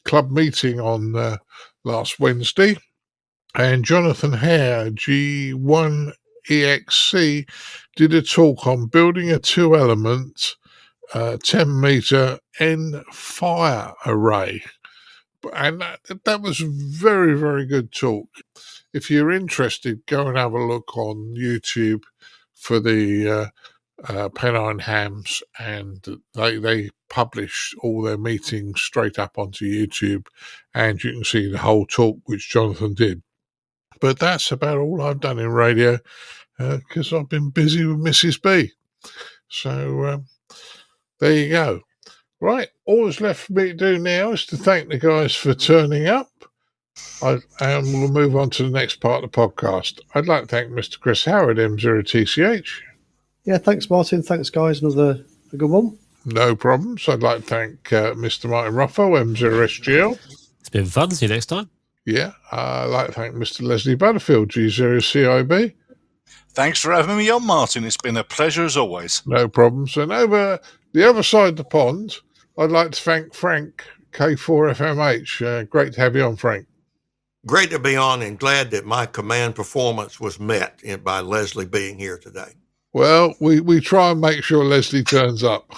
club meeting on last Wednesday, and Jonathan Hare, G1EXC, did a talk on building a 2-element 10-meter N fire array. And that was very, very good talk. If you're interested, go and have a look on YouTube for the Pennine Hams, and they publish all their meetings straight up onto YouTube, and you can see the whole talk which Jonathan did. But that's about all I've done in radio, because I've been busy with Mrs. B. So there you go. Right, all that's left for me to do now is to thank the guys for turning up, and we'll move on to the next part of the podcast. I'd like to thank Mr. Chris Howard, M0TCH. Yeah, thanks, Martin. Thanks, guys. Another a good one. No problems. I'd like to thank Mr. Martin Rothwell, M0SGL. It's been fun. See you next time. Yeah, I'd like to thank Mr. Leslie Butterfield, G0CIB. Thanks for having me on, Martin. It's been a pleasure as always. No problems. And over the other side of the pond, I'd like to thank Frank, K4FMH. Great to have you on, Frank. Great to be on, and glad that my command performance was met by Leslie being here today. Well, we try and make sure Leslie turns up.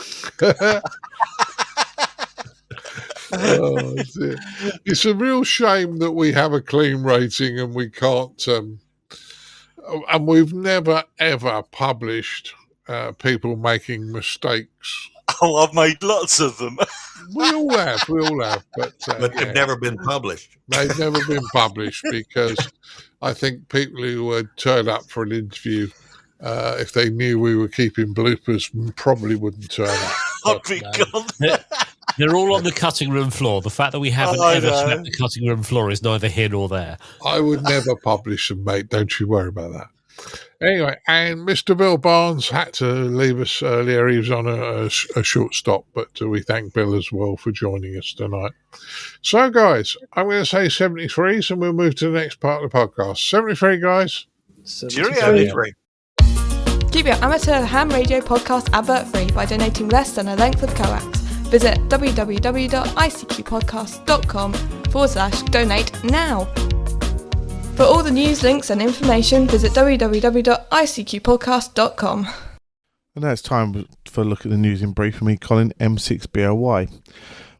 Oh, it's a real shame that we have a clean rating and we can't, and we've never ever published people making mistakes. Oh, I've made lots of them. We all have, but they've never been published. They've never been published because I think people who would turn up for an interview, if they knew we were keeping bloopers, probably wouldn't turn up. I'd be gone. They're all on the cutting room floor. The fact that we haven't ever swept the cutting room floor is neither here nor there. I would never publish them, mate. Don't you worry about that. Anyway, and Mr. Bill Barnes had to leave us earlier. He was on a short stop, but we thank Bill as well for joining us tonight. So, guys, I'm going to say 73s, and we'll move to the next part of the podcast. 73, guys. 73. Keep your amateur ham radio podcast advert free by donating less than a length of coax. Visit www.icqpodcast.com/donate now. For all the news, links and information, visit www.icqpodcast.com. And now it's time for a look at the news in brief for me, Colin M6BOY.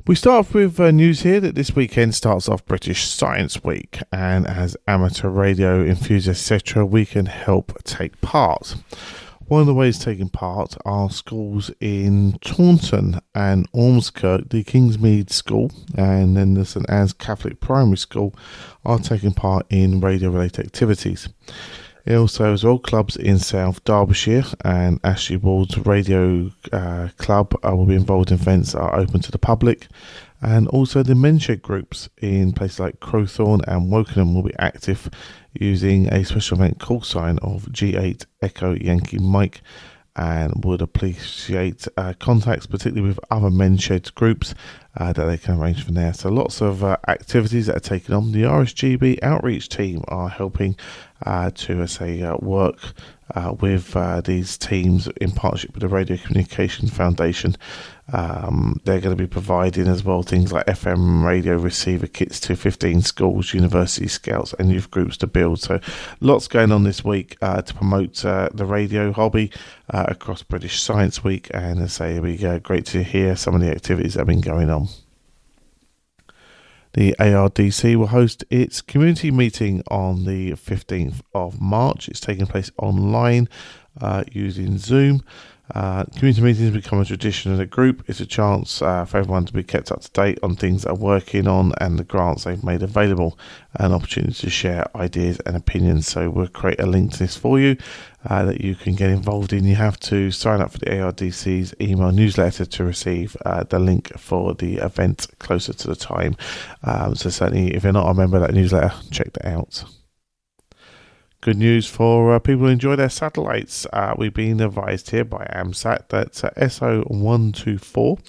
We start off with news here that this weekend starts off British Science Week, and as amateur radio enthusiasts, etc., we can help take part. One of the ways taking part are schools in Taunton and Ormskirk, the Kingsmead School, and then the St Anne's Catholic Primary School are taking part in radio-related activities. Also, as well, clubs in South Derbyshire and Ashley Ward's Radio Club will be involved in events that are open to the public. And also the Menshed groups in places like Crowthorne and Wokingham will be active using a special event call sign of G8 Echo Yankee Mike, and would appreciate contacts, particularly with other Menshed groups that they can arrange from there. So lots of activities that are taken on. The RSGB outreach team are helping to work with these teams in partnership with the Radio Communications Foundation. They're going to be providing as well things like FM radio receiver kits to 15 schools, university scouts and youth groups to build. So lots going on this week to promote the radio hobby across British Science Week, and as I say, it'll be great to hear some of the activities that have been going on. The ARDC will host its community meeting on the 15th of March. It's taking place online using Zoom. Community meetings become a tradition of the group. It's a chance for everyone to be kept up to date on things they're working on and the grants they've made available, an opportunity to share ideas and opinions. So we'll create a link to this for you that you can get involved in. You have to sign up for the ARDC's email newsletter to receive the link for the event closer to the time. So certainly, if you're not a member of that newsletter, check that out. Good news for people who enjoy their satellites. We've been advised here by AMSAT that SO124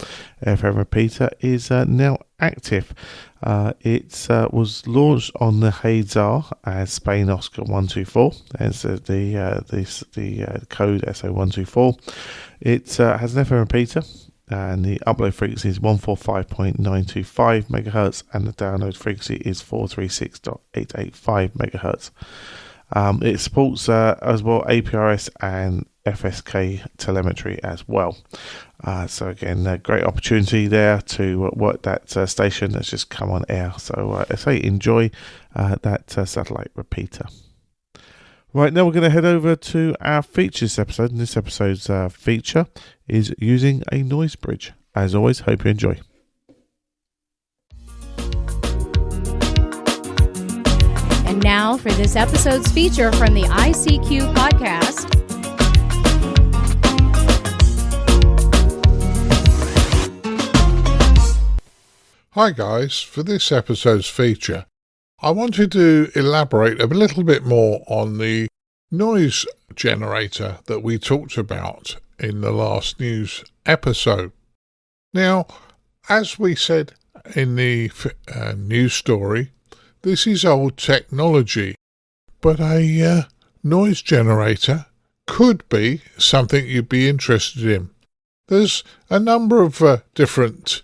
FM repeater is now active. It was launched on the Hazar as Spain Oscar 124. There's the code SO124. It has an FM repeater, and the upload frequency is 145.925 MHz, and the download frequency is 436.885 MHz. It supports as well APRS and FSK telemetry as well. So again, a great opportunity there to work that station that's just come on air. So I say enjoy that satellite repeater. Right, now we're going to head over to our features episode, and this episode's feature is using a noise bridge. As always, hope you enjoy. And now for this episode's feature from the ICQ Podcast. Hi guys, for this episode's feature, I wanted to elaborate a little bit more on the noise generator that we talked about in the last news episode. Now, as we said in the news story, this is old technology, but a noise generator could be something you'd be interested in. There's a number of different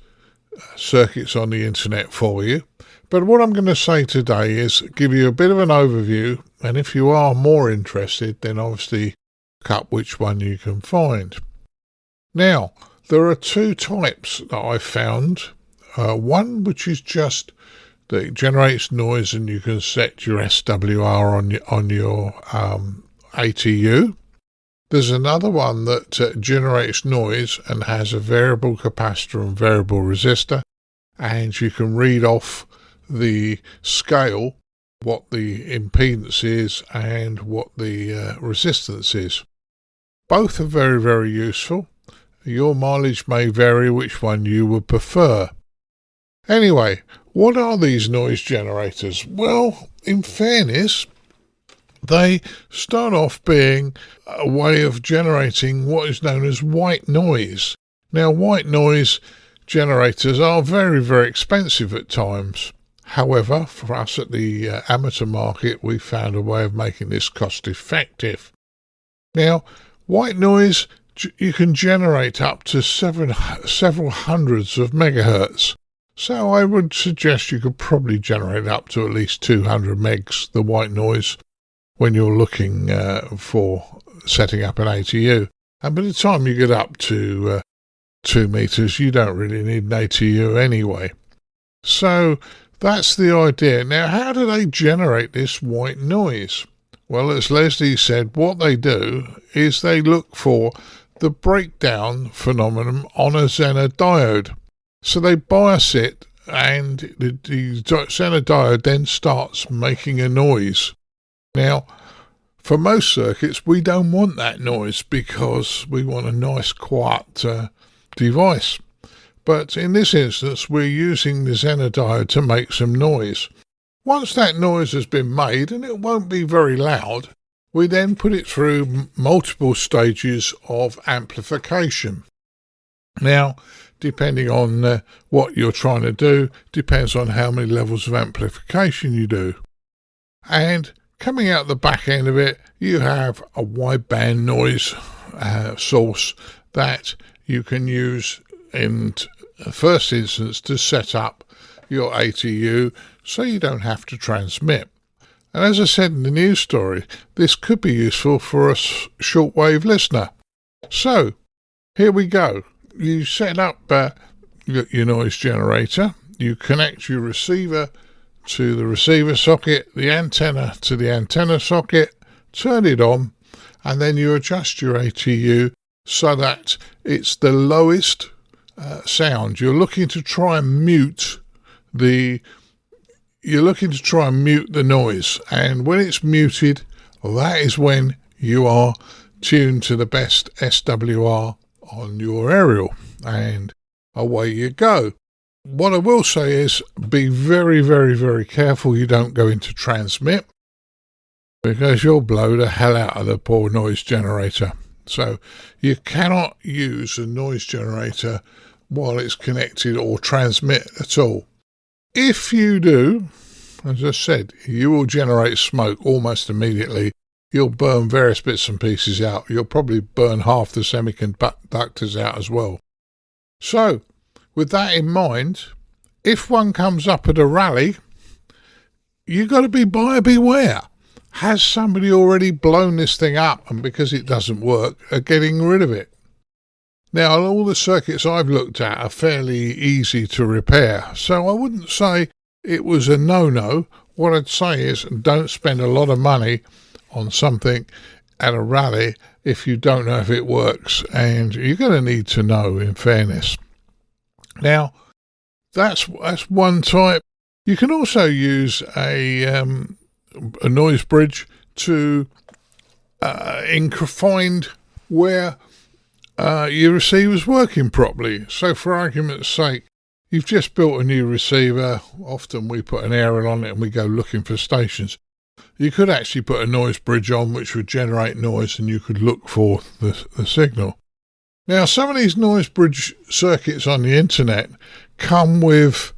circuits on the internet for you, but what I'm going to say today is give you a bit of an overview, and if you are more interested, then obviously look up which one you can find. Now, there are two types that I've found. One which is just that it generates noise and you can set your SWR on your ATU. There's another one that generates noise and has a variable capacitor and variable resistor, and you can read off the scale what the impedance is and what the resistance is. Both are very, very useful. Your mileage may vary which one you would prefer. Anyway, what are these noise generators? Well, in fairness, they start off being a way of generating what is known as white noise. Now, white noise generators are very, very expensive at times. However, for us at the amateur market, we found a way of making this cost effective. Now, White noise, you can generate up to several hundreds of megahertz. So I would suggest you could probably generate up to at least 200 megs, the white noise, when you're looking for setting up an ATU. And by the time you get up to 2 meters, you don't really need an ATU anyway. So that's the idea. Now, how do they generate this white noise? Well, as Leslie said, what they do is they look for the breakdown phenomenon on a Zener diode. So they bias it, and the Zener diode then starts making a noise. Now, for most circuits, we don't want that noise because we want a nice, quiet device. But in this instance, we're using the Zener diode to make some noise. Once that noise has been made, and it won't be very loud, we then put it through multiple stages of amplification. Now, depending on what you're trying to do, depends on how many levels of amplification you do. And coming out the back end of it, you have a wideband noise source that you can use in the first instance to set up your ATU so you don't have to transmit. And as I said in the news story, this could be useful for a shortwave listener. So, here we go. You set up your noise generator, you connect your receiver to the receiver socket, the antenna to the antenna socket, turn it on, and then you adjust your ATU so that it's the lowest sound. You're looking to try and mute the noise, and when it's muted, that is when you are tuned to the best SWR on your aerial, and away you go. What I will say is be very, very, very careful you don't go into transmit, because you'll blow the hell out of the poor noise generator. So you cannot use a noise generator while it's connected or transmit at all. If you do, as I said, you will generate smoke almost immediately. You'll burn various bits and pieces out. You'll probably burn half the semiconductors out as well. So, with that in mind, if one comes up at a rally, you've got to be buyer beware. Has somebody already blown this thing up, and because it doesn't work, are getting rid of it? Now, all the circuits I've looked at are fairly easy to repair, so I wouldn't say it was a no-no. What I'd say is don't spend a lot of money on something at a rally if you don't know if it works, and you're going to need to know, in fairness. Now, that's one type. You can also use a noise bridge to find where your receiver's working properly. So, for argument's sake, you've just built a new receiver. Often we put an aerial on it and we go looking for stations. You could actually put a noise bridge on which would generate noise, and you could look for the signal. Now, some of these noise bridge circuits on the internet come with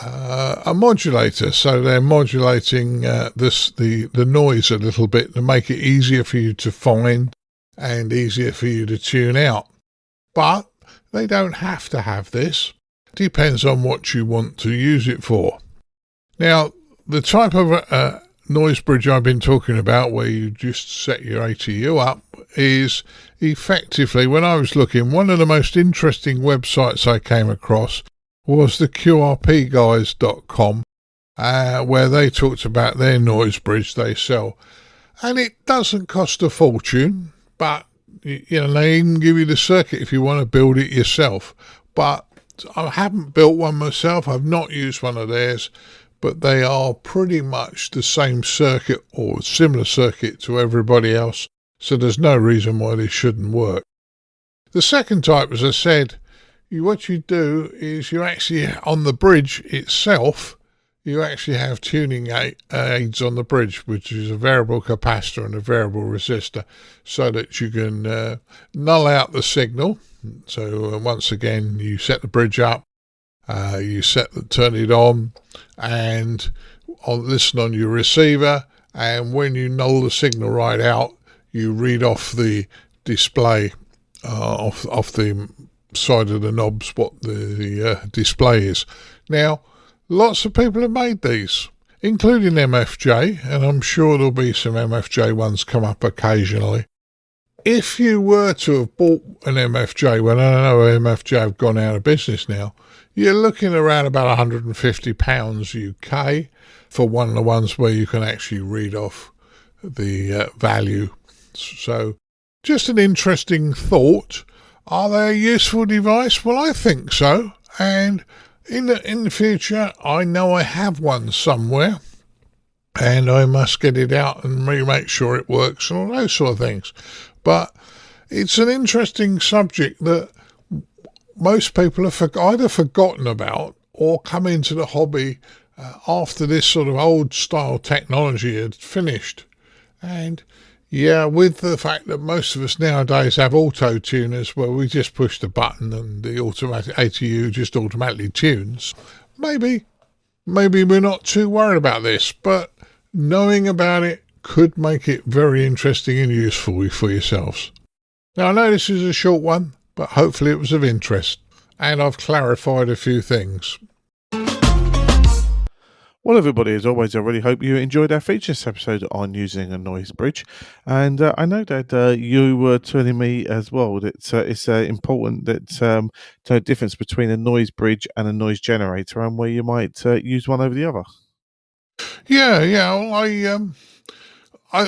a modulator, so they're modulating the noise a little bit to make it easier for you to find and easier for you to tune out. But they don't have to have this. It depends on what you want to use it for. Now, the type of noise bridge I've been talking about, where you just set your ATU up, is effectively, when I was looking, one of the most interesting websites I came across was the QRPguys.com, where they talked about their noise bridge they sell. And it doesn't cost a fortune, but they even give you the circuit if you want to build it yourself. But I haven't built one myself. I've not used one of theirs, but they are pretty much the same circuit or similar circuit to everybody else, so there's no reason why they shouldn't work. The second type, as I said, what you do is you actually, on the bridge itself, you actually have tuning aids on the bridge, which is a variable capacitor and a variable resistor, so that you can null out the signal. So once again, you set the bridge up, you turn it on, and listen on your receiver, and when you null the signal right out, you read off the display off the side of the knobs what the display is. Now, lots of people have made these, including MFJ, and I'm sure there'll be some MFJ ones come up occasionally. If you were to have bought an MFJ, well, I know MFJ have gone out of business now, you're looking around about £150 UK for one of the ones where you can actually read off the value. So just an interesting thought. Are they a useful device? Well, I think so. And in the future, I know I have one somewhere, and I must get it out and make sure it works and all those sort of things. But it's an interesting subject that most people have either forgotten about or come into the hobby after this sort of old-style technology had finished. And yeah, with the fact that most of us nowadays have auto-tuners where we just push the button and the automatic ATU just automatically tunes, maybe we're not too worried about this, but knowing about it could make it very interesting and useful for yourselves. Now, I know this is a short one, but hopefully it was of interest, and I've clarified a few things. Well, everybody, as always, I really hope you enjoyed our features episode on using a noise bridge. And I know that you were telling me as well that it's important that to know the difference between a noise bridge and a noise generator and where you might use one over the other. Yeah. Well,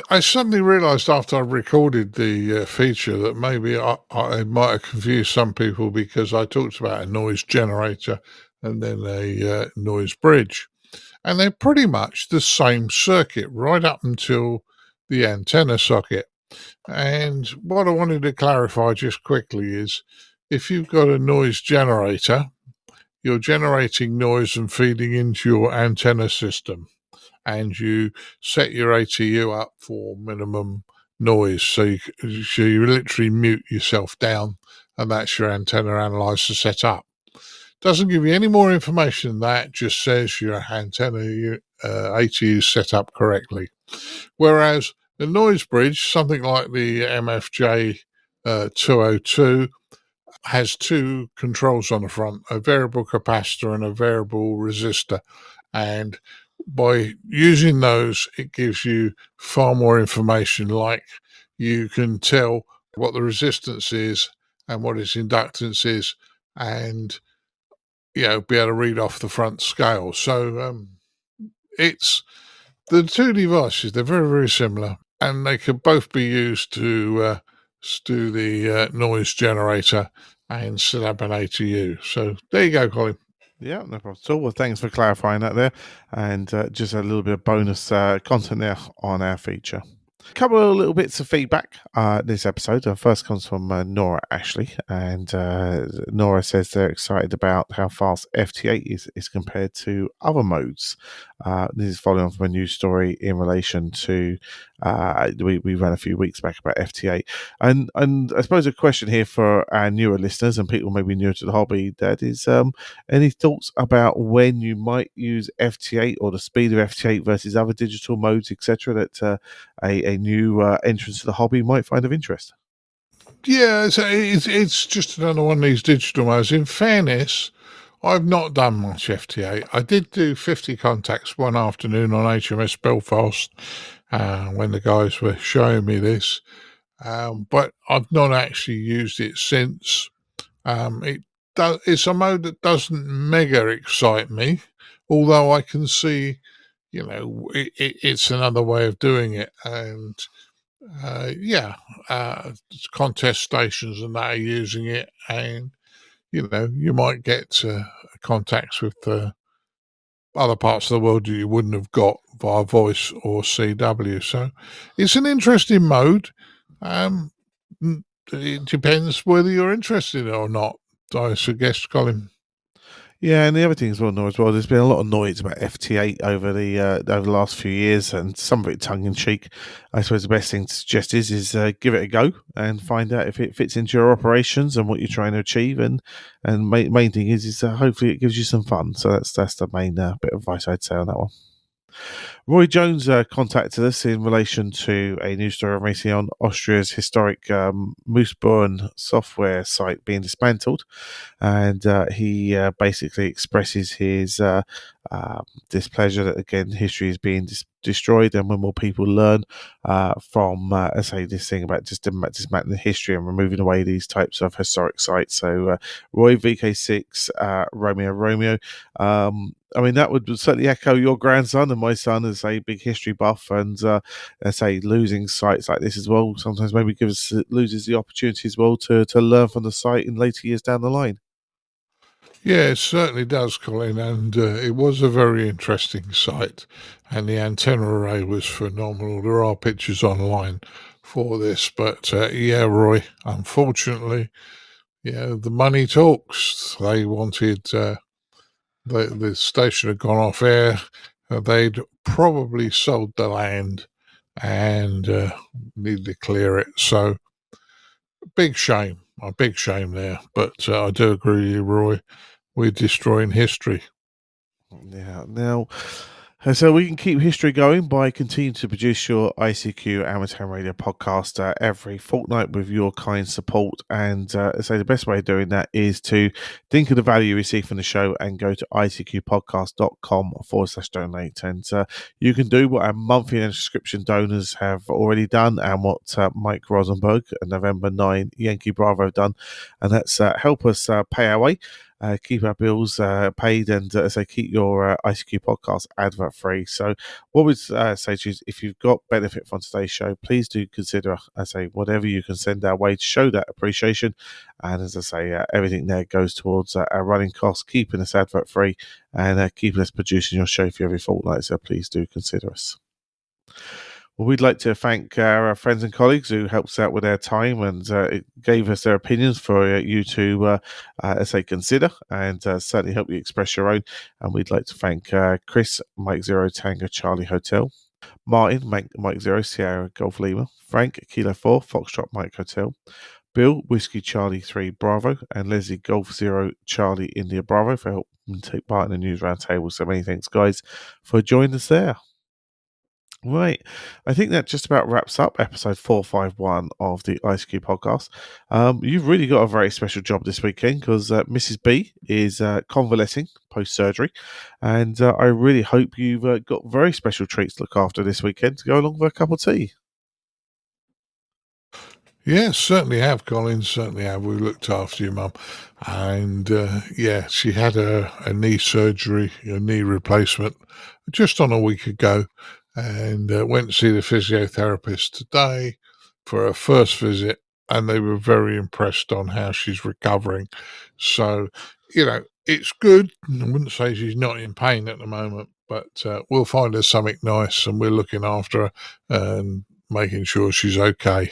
I suddenly realised after I recorded the feature that maybe I might have confused some people because I talked about a noise generator and then a noise bridge. And they're pretty much the same circuit right up until the antenna socket. And what I wanted to clarify just quickly is if you've got a noise generator, you're generating noise and feeding into your antenna system. And you set your ATU up for minimum noise. So you literally mute yourself down, and that's your antenna analyzer set up. Doesn't give you any more information than that, just says your antenna ATU set up correctly. Whereas the noise bridge, something like the MFJ 202, has two controls on the front, a variable capacitor and a variable resistor. And by using those, it gives you far more information, like you can tell what the resistance is and what its inductance is, and be able to read off the front scale. So it's the two devices, they're very, very similar, and they can both be used to do the noise generator and set up an ATU. So there you go, Colin. Yeah, no problem at all. Well, thanks for clarifying that there. And just a little bit of bonus content there on our feature. A couple of little bits of feedback this episode. First comes from Nora Ashley. And Nora says they're excited about how fast FT8 is compared to other modes. This is following on from a news story in relation to we ran a few weeks back about FT8. And I suppose a question here for our newer listeners and people maybe newer to the hobby, that is any thoughts about when you might use FT8 or the speed of FT8 versus other digital modes, etc., that a new entrance to the hobby might find of interest? Yeah, it's just another one of these digital modes. In fairness, I've not done much FT8. I did do 50 contacts one afternoon on HMS Belfast when the guys were showing me this, but I've not actually used it since. It's a mode that doesn't mega excite me, although I can see, it's another way of doing it. And contest stations and that are using it, and you might get contacts with other parts of the world that you wouldn't have got via voice or CW. So it's an interesting mode. It depends whether you're interested or not, I suggest, Colin. Yeah, and the other thing as well, there's been a lot of noise about FT8 over the last few years, and some of it tongue-in-cheek. I suppose the best thing to suggest is give it a go and find out if it fits into your operations and what you're trying to achieve. And main thing is hopefully it gives you some fun. So that's the main bit of advice I'd say on that one. Roy Jones contacted us in relation to a news story recently on Austria's historic Moosborn software site being dismantled, and he basically expresses his displeasure that again history is being destroyed, and when more people learn from let's say this thing about just dismantling history and removing away these types of historic sites. So Roy VK6 Romeo. I mean, that would certainly echo your grandson, and my son is a big history buff, and let's say losing sites like this as well sometimes maybe loses the opportunity as well to learn from the site in later years down the line. Yeah, it certainly does, Colin, and it was a very interesting site, and the antenna array was phenomenal. There are pictures online for this, but yeah, Roy, unfortunately, yeah, the money talks. They wanted the station had gone off air. They'd probably sold the land and needed to clear it. So a big shame there. But I do agree with you, Roy. We're destroying history. Yeah. Now, so we can keep history going by continuing to produce your ICQ Amateur Radio podcast every fortnight with your kind support. And so the best way of doing that is to think of the value you receive from the show and go to ICQpodcast.com/donate. And you can do what our monthly and subscription donors have already done, and what Mike Rosenberg and November 9 Yankee Bravo have done. And that's help us pay our way. Keep our bills paid, and keep your ICQ podcast advert free. So what we'd say to you is, if you've got benefit from today's show, please do consider whatever you can send our way to show that appreciation. And as I say, everything there goes towards our running costs, keeping us advert free, and keeping us producing your show for you every fortnight. So please do consider us. Well, we'd like to thank our friends and colleagues who helped us out with their time and gave us their opinions for you to, consider, and certainly help you express your own. And we'd like to thank Chris, Mike Zero Tango Charlie Hotel, Martin, Mike Zero Sierra Golf Lima, Frank, Kilo 4 Foxtrot Mike Hotel, Bill, Whiskey Charlie 3 Bravo, and Leslie Golf Zero Charlie India Bravo for helping take part in the news roundtable. So many thanks, guys, for joining us there. Right, I think that just about wraps up episode 451 of the ICQ podcast. You've really got a very special job this weekend, because Mrs. B is convalescing post-surgery, and I really hope you've got very special treats to look after this weekend to go along with a cup of tea. Yes, certainly have, Colin. Certainly have. We looked after your mum. And yeah, she had a knee surgery, a knee replacement, just on a week ago. And went to see the physiotherapist today for her first visit. And they were very impressed on how she's recovering. So, it's good. I wouldn't say she's not in pain at the moment, but we'll find her something nice, and we're looking after her and making sure she's okay.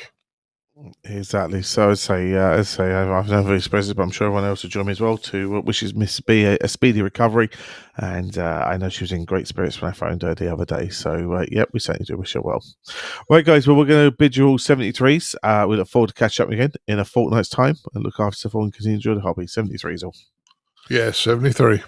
Exactly. So I'd say I've never expressed it, but I'm sure everyone else will join me as well to wishes Miss B a speedy recovery. And I know she was in great spirits when I phoned her the other day. So yep, we certainly do wish her well. Right, guys. Well, we're going to bid you all 73s. We look forward to catch up again in a fortnight's time, and look after yourself and continue to enjoy the hobby. 73s all. Yeah, 73.